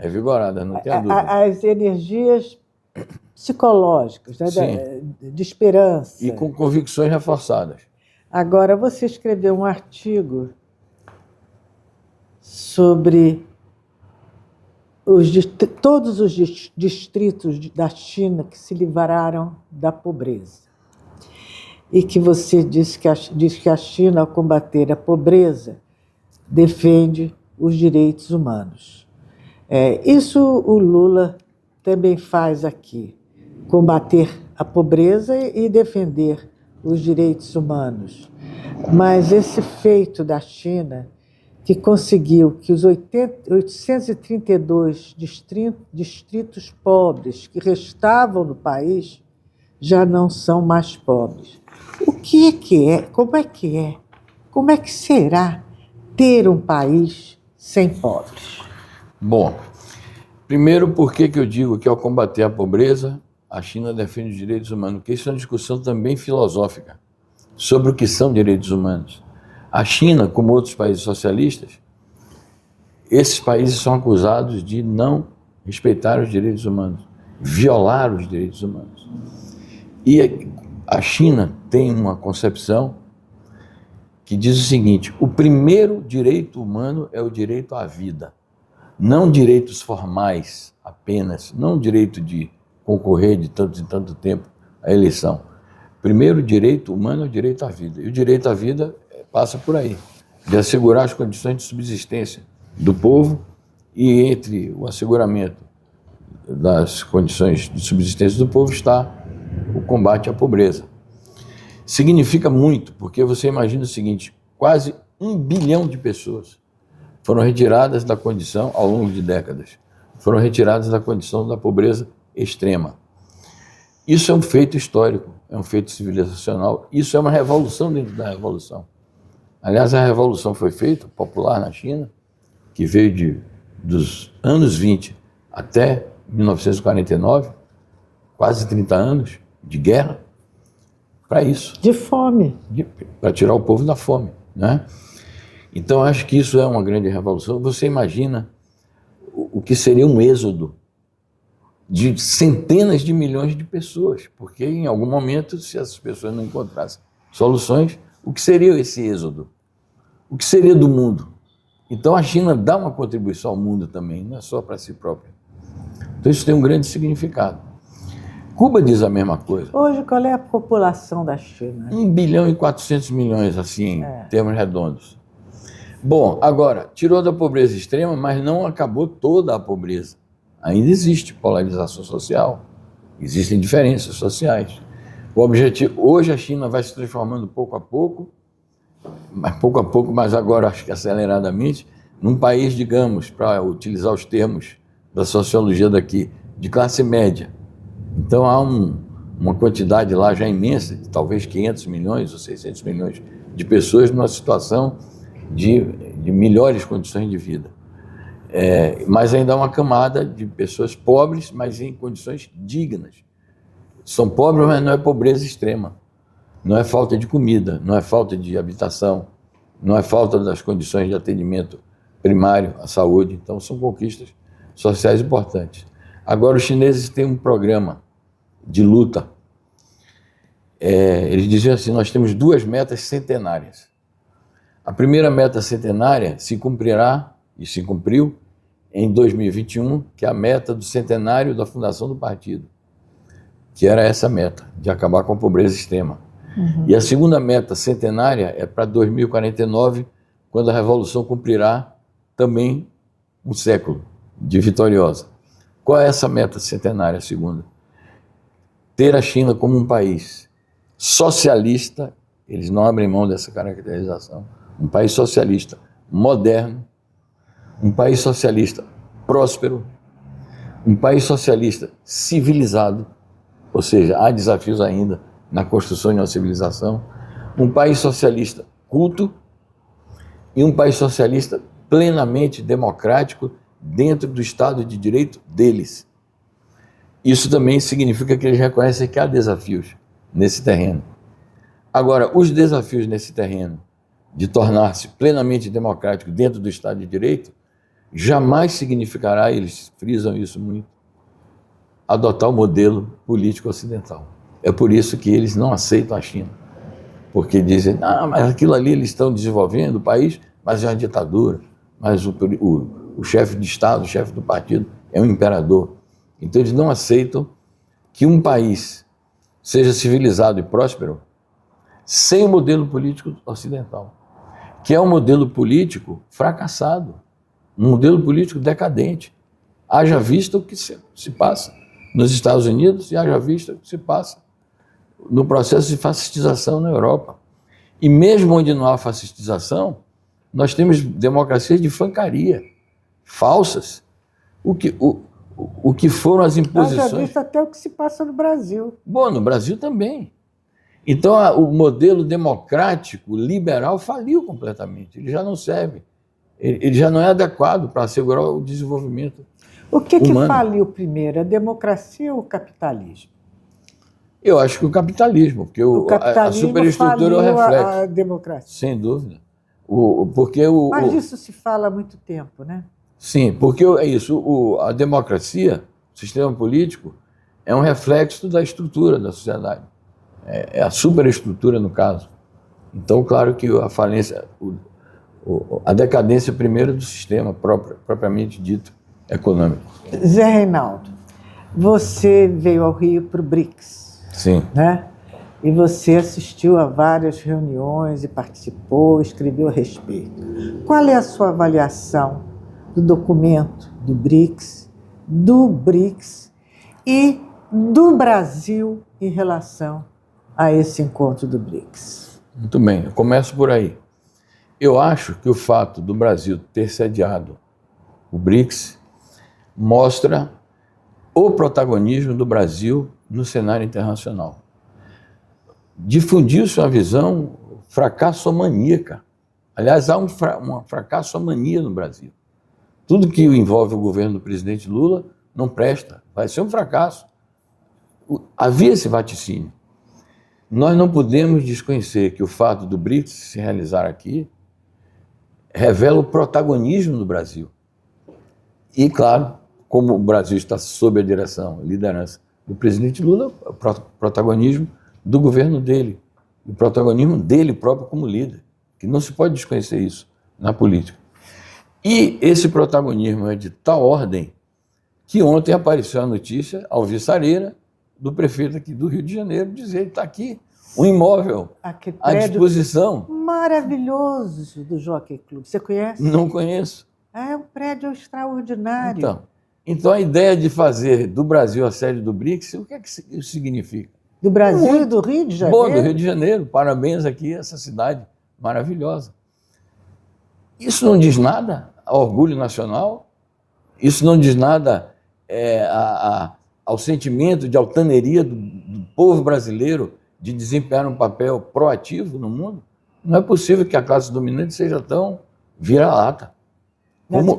Revigoradas, não tenha dúvida. As energias psicológicas, né, de esperança. E com convicções reforçadas. Agora, você escreveu um artigo sobre todos os distritos da China que se livraram da pobreza. E que você diz que a China, ao combater a pobreza, defende os direitos humanos. Isso o Lula também faz aqui, combater a pobreza e defender os direitos humanos. Mas esse feito da China, que conseguiu que os 832 distritos pobres que restavam no país já não são mais pobres. O que é? Como é que é? Como é que será ter um país sem pobres? Bom, primeiro, por que eu digo que ao combater a pobreza, a China defende os direitos humanos? Porque isso é uma discussão também filosófica sobre o que são direitos humanos. A China, como outros países socialistas, esses países são acusados de não respeitar os direitos humanos, violar os direitos humanos. E a China tem uma concepção que diz o seguinte: o primeiro direito humano é o direito à vida, não direitos formais apenas, não o direito de concorrer de tanto em tanto tempo à eleição. O primeiro direito humano é o direito à vida, e o direito à vida passa por aí, de assegurar as condições de subsistência do povo, e entre o asseguramento das condições de subsistência do povo está o combate à pobreza. Significa muito, porque você imagina o seguinte: quase 1 bilhão de pessoas foram retiradas da condição, ao longo de décadas, foram retiradas da condição da pobreza extrema. Isso é um feito histórico, é um feito civilizacional, isso é uma revolução dentro da revolução. Aliás, a revolução foi feita, popular na China, que veio dos anos 20 até 1949, quase 30 anos de guerra, para isso. De fome. Para tirar o povo da fome, né? Então, acho que isso é uma grande revolução. Você imagina o que seria um êxodo de centenas de milhões de pessoas, porque em algum momento, se essas pessoas não encontrassem soluções, o que seria esse êxodo? O que seria do mundo? Então, a China dá uma contribuição ao mundo também, não é só para si própria. Então, isso tem um grande significado. Cuba diz a mesma coisa. Hoje, qual é a população da China? 1 bilhão e 400 milhões, assim, em termos redondos. Bom, agora, tirou da pobreza extrema, mas não acabou toda a pobreza. Ainda existe polarização social, existem diferenças sociais. O objetivo, hoje a China vai se transformando pouco a pouco, mas agora acho que aceleradamente, num país, digamos, para utilizar os termos da sociologia daqui, de classe média. Então há uma quantidade lá já imensa, de talvez 500 milhões ou 600 milhões de pessoas numa situação de melhores condições de vida. Mas ainda há uma camada de pessoas pobres, mas em condições dignas. São pobres, mas não é pobreza extrema. Não é falta de comida, não é falta de habitação, não é falta das condições de atendimento primário à saúde. Então, são conquistas sociais importantes. Agora, os chineses têm um programa de luta. Eles diziam assim: nós temos 2 metas centenárias. A primeira meta centenária se cumprirá, e se cumpriu, em 2021, que é a meta do centenário da fundação do partido, que era essa meta, de acabar com a pobreza extrema. Uhum. E a segunda meta centenária é para 2049, quando a Revolução cumprirá também um século de vitoriosa. Qual é essa meta centenária, a segunda? Ter a China como um país socialista, eles não abrem mão dessa caracterização, um país socialista moderno, um país socialista próspero, um país socialista civilizado, ou seja, há desafios ainda na construção de uma civilização, um país socialista culto e um país socialista plenamente democrático dentro do Estado de Direito deles. Isso também significa que eles reconhecem que há desafios nesse terreno. Agora, os desafios nesse terreno de tornar-se plenamente democrático dentro do Estado de Direito jamais significará, eles frisam isso muito, adotar o modelo político ocidental. É por isso que eles não aceitam a China. Porque dizem, mas aquilo ali eles estão desenvolvendo o país, mas é uma ditadura, mas o chefe de Estado, o chefe do partido é um imperador. Então eles não aceitam que um país seja civilizado e próspero sem o modelo político ocidental, que é um modelo político fracassado, um modelo político decadente. Haja vista o que se passa nos Estados Unidos e haja vista o que se passa no processo de fascistização na Europa. E mesmo onde não há fascistização, nós temos democracias de fancaria, falsas. O que foram as imposições... Haja visto até o que se passa no Brasil. Bom, no Brasil também. Então, o modelo democrático, liberal, faliu completamente. Ele já não serve. Ele já não é adequado para assegurar o desenvolvimento O que humano. faliu primeiro, a democracia ou o capitalismo? Eu acho que o capitalismo, porque a superestrutura é o reflexo. A democracia. Sem dúvida. Mas disso se fala há muito tempo, né? Sim, porque é isso. A democracia, o sistema político, é um reflexo da estrutura da sociedade. É a superestrutura, no caso. Então, claro que a falência, a decadência primeiro do sistema propriamente dito econômico. Zé Reinaldo, você veio ao Rio para o BRICS. Sim. Né? E você assistiu a várias reuniões e participou, escreveu a respeito. Qual é a sua avaliação do documento do BRICS e do Brasil em relação a esse encontro do BRICS? Muito bem, eu começo por aí. Eu acho que o fato do Brasil ter sediado o BRICS mostra o protagonismo do Brasil no cenário internacional. Difundiu-se uma visão fracassomaníaca. Aliás, há uma fracassomania no Brasil. Tudo que envolve o governo do presidente Lula não presta, vai ser um fracasso. Havia esse vaticínio. Nós não podemos desconhecer que o fato do BRICS se realizar aqui revela o protagonismo do Brasil. E, claro, como o Brasil está sob a direção, a liderança do presidente Lula, o protagonismo do governo dele, o protagonismo dele próprio como líder, que não se pode desconhecer isso na política. E esse protagonismo é de tal ordem que ontem apareceu a notícia alvissareira do prefeito aqui do Rio de Janeiro dizer que está aqui um imóvel à disposição. Maravilhoso do Jockey Club. Você conhece? Não conheço. É um prédio extraordinário. Então a ideia de fazer do Brasil a sede do BRICS, o que é que isso significa? Do Brasil e do Rio de Janeiro? Bom, do Rio de Janeiro. Parabéns aqui, essa cidade maravilhosa. Isso não diz nada ao orgulho nacional? Isso não diz nada ao sentimento de altaneria do povo brasileiro de desempenhar um papel proativo no mundo? Não é possível que a classe dominante seja tão vira-lata,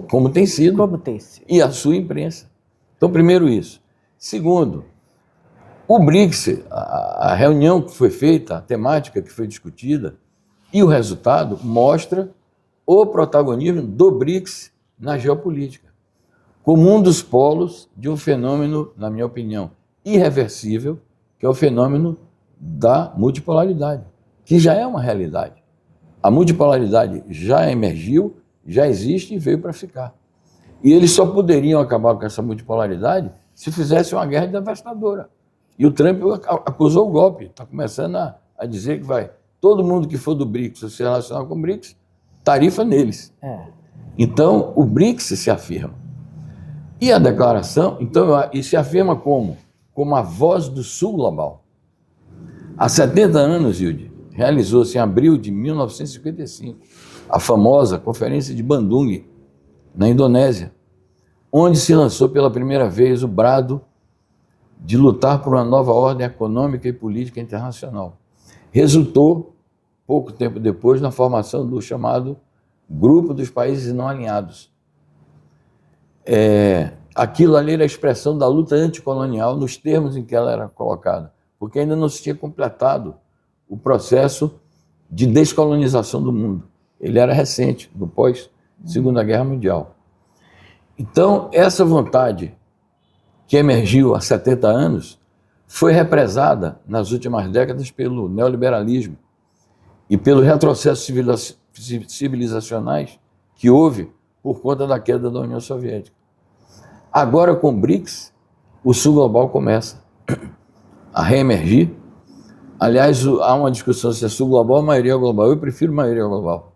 como tem sido. Como tem sido. E a sua imprensa. Então, primeiro isso. Segundo, o BRICS, a reunião que foi feita, a temática que foi discutida e o resultado mostra o protagonismo do BRICS na geopolítica, como um dos polos de um fenômeno, na minha opinião, irreversível, que é o fenômeno da multipolaridade, que já é uma realidade. A multipolaridade já emergiu, já existe e veio para ficar. E eles só poderiam acabar com essa multipolaridade se fizessem uma guerra devastadora. E o Trump acusou o golpe, está começando a dizer que vai, todo mundo que for do BRICS, se relacionar com o BRICS, tarifa neles. Então, o BRICS se afirma. E a declaração, então, e se afirma como? Como a voz do Sul global. Há 70 anos, Hilde, realizou-se em abril de 1955 a famosa Conferência de Bandung, na Indonésia, onde se lançou pela primeira vez o brado de lutar por uma nova ordem econômica e política internacional. Resultou, pouco tempo depois, na formação do chamado Grupo dos Países Não Alinhados. Aquilo ali era a expressão da luta anticolonial nos termos em que ela era colocada, porque ainda não se tinha completado o processo de descolonização do mundo. Ele era recente, do pós-Segunda Guerra Mundial. Então, essa vontade que emergiu há 70 anos foi represada nas últimas décadas pelo neoliberalismo e pelos retrocessos civilizacionais que houve por conta da queda da União Soviética. Agora, com o BRICS, o Sul Global começa a reemergir. Aliás, há uma discussão se é Sul Global ou maioria global. Eu prefiro maioria global.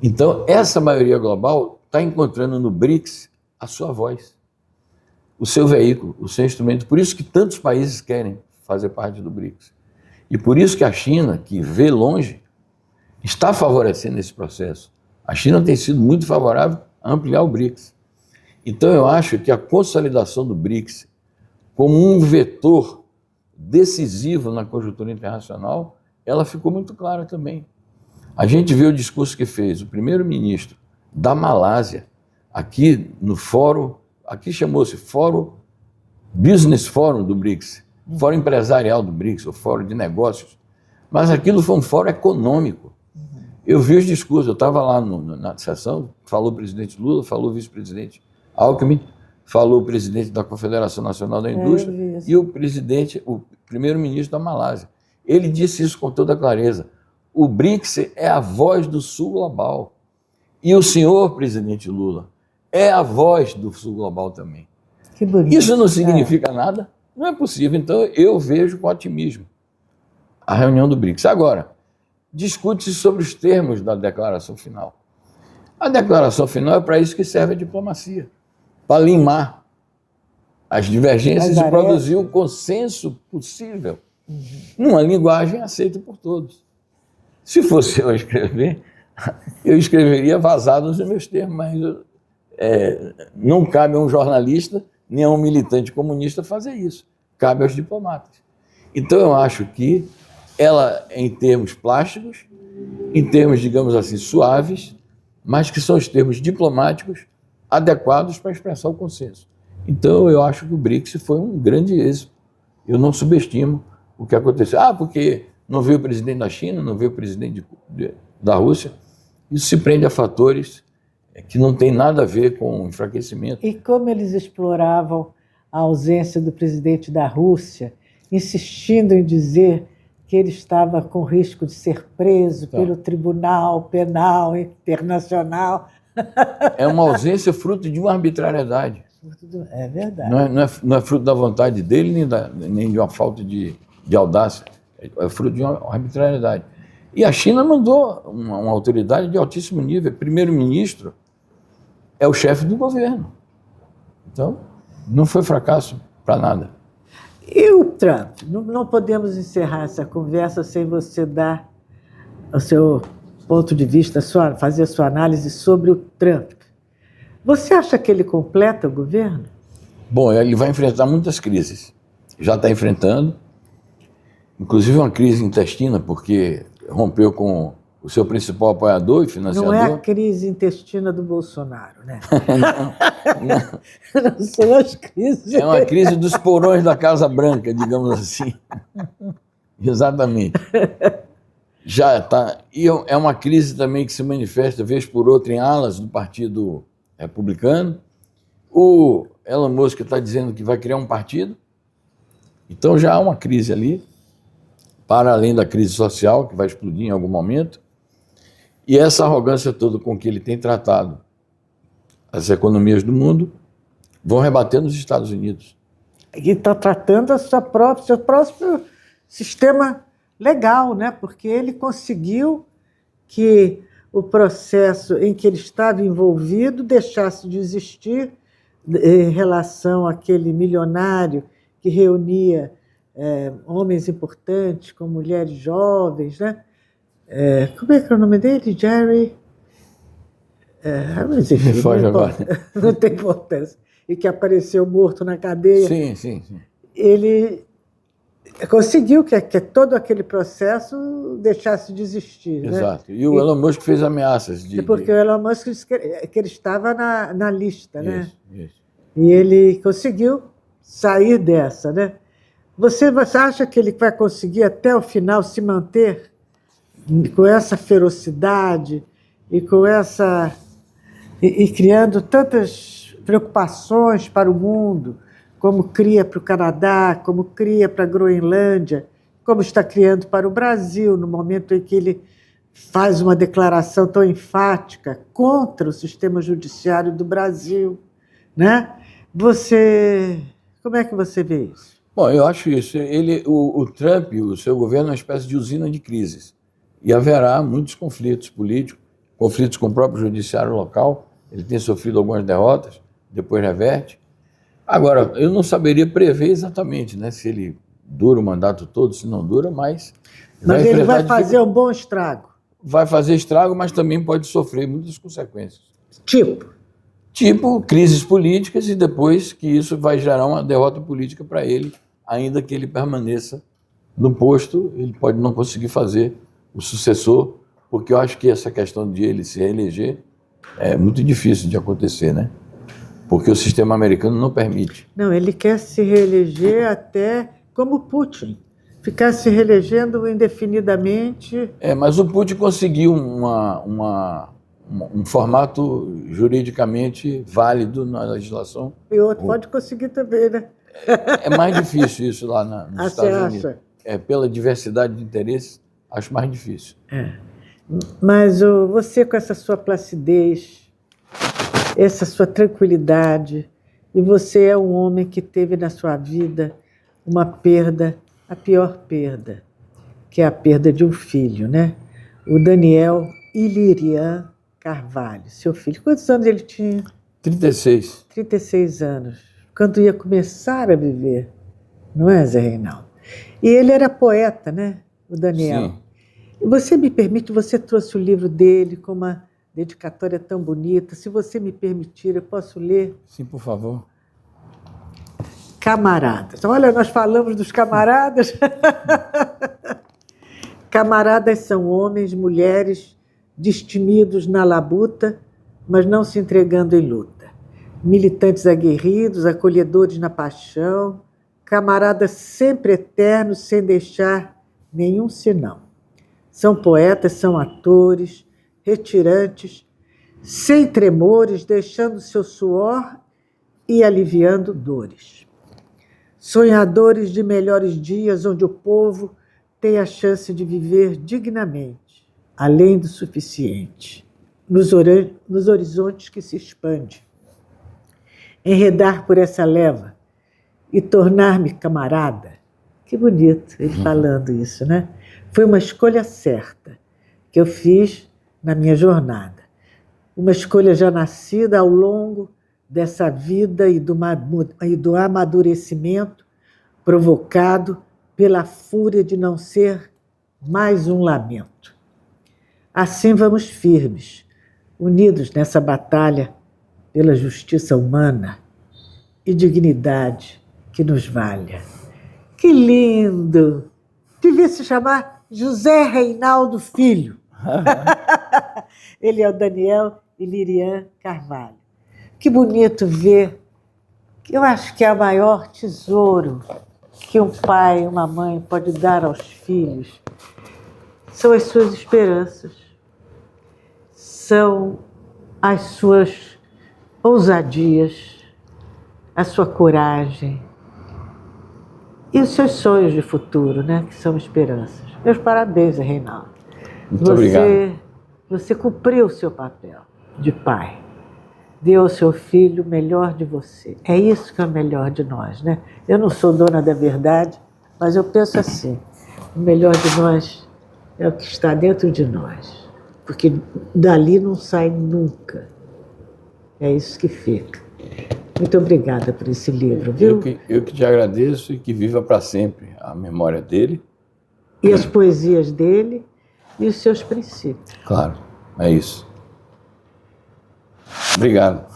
Então, essa maioria global está encontrando no BRICS a sua voz, o seu veículo, o seu instrumento. Por isso que tantos países querem fazer parte do BRICS. E por isso que a China, que vê longe, está favorecendo esse processo. A China tem sido muito favorável a ampliar o BRICS. Então, eu acho que a consolidação do BRICS como um vetor decisivo na conjuntura internacional, ela ficou muito clara também. A gente viu o discurso que fez o primeiro-ministro da Malásia, aqui no fórum, aqui chamou-se Fórum Business Forum do BRICS, Fórum Empresarial do BRICS, o Fórum de Negócios, mas aquilo foi um fórum econômico. Eu vi os discursos, eu estava lá na sessão, falou o presidente Lula, falou o vice-presidente Alckmin, falou o presidente da Confederação Nacional da Indústria e o primeiro-ministro da Malásia. Ele disse isso com toda clareza. O BRICS é a voz do Sul Global. E o senhor, presidente Lula, é a voz do Sul Global também. Que bonito. Isso não significa nada? Não é possível. Então, eu vejo com otimismo a reunião do BRICS. Agora, discute-se sobre os termos da declaração final. A declaração final é para isso que serve a diplomacia, para limar as divergências e produzir o consenso possível numa linguagem aceita por todos. Se fosse eu escrever, eu escreveria vazado os meus termos, mas não cabe a um jornalista nem a um militante comunista fazer isso. Cabe aos diplomatas. Então, eu acho que ela, em termos plásticos, em termos, digamos assim, suaves, mas que são os termos diplomáticos adequados para expressar o consenso. Então, eu acho que o BRICS foi um grande êxito. Eu não subestimo o que aconteceu. Porque não veio o presidente da China, não veio o presidente da Rússia. Isso se prende a fatores que não tem nada a ver com enfraquecimento. E como eles exploravam a ausência do presidente da Rússia, insistindo em dizer que ele estava com risco de ser preso pelo Tribunal Penal Internacional. É uma ausência fruto de uma arbitrariedade. É verdade. Não é fruto da vontade dele, nem de uma falta de audácia. É fruto de uma arbitrariedade. E a China mandou uma autoridade de altíssimo nível. Primeiro-ministro é o chefe do governo. Então, não foi fracasso para nada. E o Trump? Não podemos encerrar essa conversa sem você dar o seu ponto de vista, fazer a sua análise sobre o Trump. Você acha que ele completa o governo? Bom, ele vai enfrentar muitas crises. Já está enfrentando, inclusive uma crise intestina, porque rompeu com o seu principal apoiador e financiador. Não é a crise intestina do Bolsonaro, né? Não são as crises. É uma crise dos porões da Casa Branca, digamos assim. Exatamente. Já está. E é uma crise também que se manifesta, vez por outra, em alas do Partido Republicano. O Elon Musk está dizendo que vai criar um partido. Então já há uma crise ali, para além da crise social, que vai explodir em algum momento. E essa arrogância toda com que ele tem tratado as economias do mundo vão rebater nos Estados Unidos. E está tratando seu próprio sistema legal, né? Porque ele conseguiu que o processo em que ele estava envolvido deixasse de existir em relação àquele milionário que reunia homens importantes com mulheres jovens, né? Como é que é o nome dele? Jerry? Mas enfim, não tem importância. E que apareceu morto na cadeia. Sim. Ele conseguiu que todo aquele processo deixasse de existir. Exato. Né? E o Elon Musk fez ameaças Porque o Elon Musk disse que ele estava na lista, né? Isso. E ele conseguiu sair dessa, né? Você acha que ele vai conseguir até o final se manter com essa ferocidade e com essa e criando tantas preocupações para o mundo, como cria para o Canadá, como cria para a Groenlândia, como está criando para o Brasil, no momento em que ele faz uma declaração tão enfática contra o sistema judiciário do Brasil, né? Como é que você vê isso? Bom, eu acho isso. O Trump, o seu governo, é uma espécie de usina de crises. E haverá muitos conflitos políticos, conflitos com o próprio judiciário local. Ele tem sofrido algumas derrotas, depois reverte. Agora, eu não saberia prever exatamente, né, se ele dura o mandato todo, se não dura, mas ele vai fazer um bom estrago. Vai fazer estrago, mas também pode sofrer muitas consequências. Tipo crises políticas, e depois que isso vai gerar uma derrota política para ele, ainda que ele permaneça no posto, ele pode não conseguir fazer o sucessor, porque eu acho que essa questão de ele se reeleger é muito difícil de acontecer, né? Porque o sistema americano não permite. Não, ele quer se reeleger até como Putin, ficar se reelegendo indefinidamente. Mas o Putin conseguiu um formato juridicamente válido na legislação. E outro pode conseguir também, né? É mais difícil isso lá nos Estados Unidos. Pela diversidade de interesses, acho mais difícil. Mas você, com essa sua placidez, essa sua tranquilidade, e você é um homem que teve na sua vida uma perda, a pior perda, que é a perda de um filho, né? O Daniel Ilirian Carvalho, seu filho. Quantos anos ele tinha? 36. 36 anos, quando ia começar a viver, não é, Zé Reinaldo? E ele era poeta, né, o Daniel? Sim. E você me permite, você trouxe o livro dele com uma dedicatória tão bonita. Se você me permitir, eu posso ler? Sim, por favor. Camaradas. Olha, nós falamos dos camaradas. Camaradas são homens, mulheres, destemidos na labuta, mas não se entregando em luta. Militantes aguerridos, acolhedores na paixão, camaradas sempre eternos, sem deixar nenhum sinal. São poetas, são atores, retirantes, sem tremores, deixando seu suor e aliviando dores. Sonhadores de melhores dias, onde o povo tem a chance de viver dignamente, além do suficiente, nos horizontes que se expande. Enredar por essa leva e tornar-me camarada. Que bonito ele falando isso, né? Foi uma escolha certa que eu fiz na minha jornada. Uma escolha já nascida ao longo dessa vida e do amadurecimento provocado pela fúria de não ser mais um lamento. Assim vamos firmes, unidos nessa batalha pela justiça humana e dignidade que nos valha. Que lindo! Devia se chamar José Reinaldo Filho. Ele é o Daniel Ilirian Carvalho. Que bonito ver. Eu acho que é o maior tesouro que um pai e uma mãe pode dar aos filhos. São as suas esperanças. São as suas ousadias, a sua coragem e os seus sonhos de futuro, né? Que são esperanças. Meus parabéns, Reinaldo. Muito obrigado. Você cumpriu o seu papel de pai. Deu ao seu filho o melhor de você. É isso que é o melhor de nós, né? Eu não sou dona da verdade, mas eu penso assim, o melhor de nós é o que está dentro de nós, porque dali não sai nunca. É isso que fica. Muito obrigada por esse livro, viu? Eu que te agradeço e que viva para sempre a memória dele. E as poesias dele e os seus princípios. Claro, é isso. Obrigado.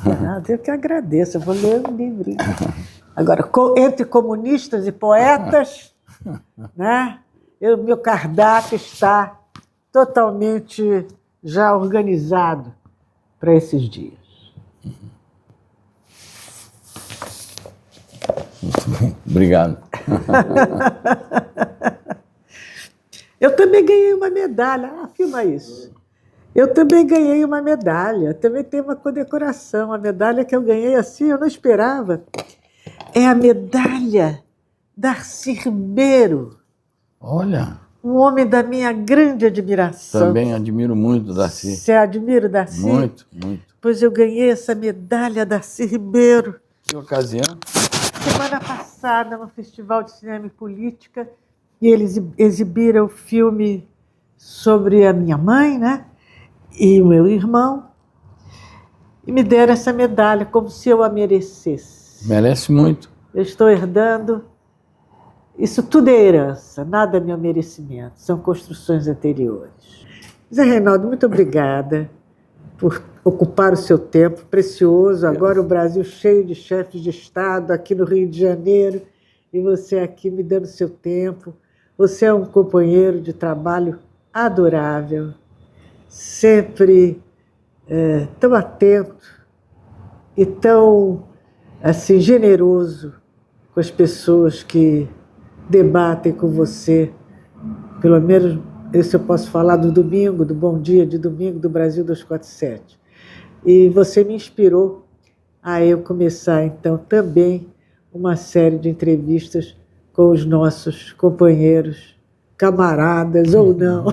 Eu que agradeço, eu vou ler um livrinho. Agora, entre comunistas e poetas, né? Meu cardápio está totalmente já organizado para esses dias. Muito bem, obrigado. Eu também ganhei uma medalha. Filma isso. Eu também ganhei uma medalha. Também tem uma condecoração. A medalha que eu ganhei assim, eu não esperava. É a medalha Darcy Ribeiro. Olha. Um homem da minha grande admiração. Também admiro muito o Darcy. Você admira o Darcy? Muito, muito. Pois eu ganhei essa medalha Darcy Ribeiro. Que ocasião? Semana passada, no Festival de Cinema e Política, e eles exibiram o filme sobre a minha mãe, né? E o meu irmão, e me deram essa medalha como se eu a merecesse. Merece muito. Eu estou herdando. Isso tudo é herança, nada é meu merecimento, são construções anteriores. Zé Reinaldo, muito obrigada por ocupar o seu tempo precioso. Agora o Brasil cheio de chefes de Estado, aqui no Rio de Janeiro, e você aqui me dando seu tempo. Você é um companheiro de trabalho adorável, sempre tão atento e tão assim, generoso com as pessoas que debatem com você. Pelo menos isso eu posso falar do domingo, do Bom Dia de Domingo do Brasil 247. E você me inspirou a eu começar, então, também uma série de entrevistas com os nossos companheiros, camaradas ou não,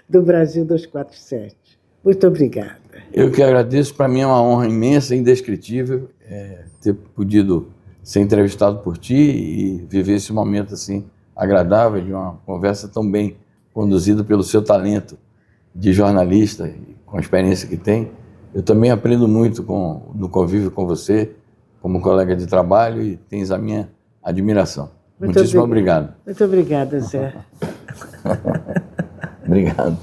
do Brasil 247. Muito obrigada. Eu que agradeço, para mim é uma honra imensa, indescritível, ter podido ser entrevistado por ti e viver esse momento assim agradável de uma conversa tão bem conduzida pelo seu talento de jornalista e com a experiência que tem. Eu também aprendo muito no convívio com você, como colega de trabalho, e tens a minha admiração. Muitíssimo obrigado. Muito obrigada, Zé. Obrigado.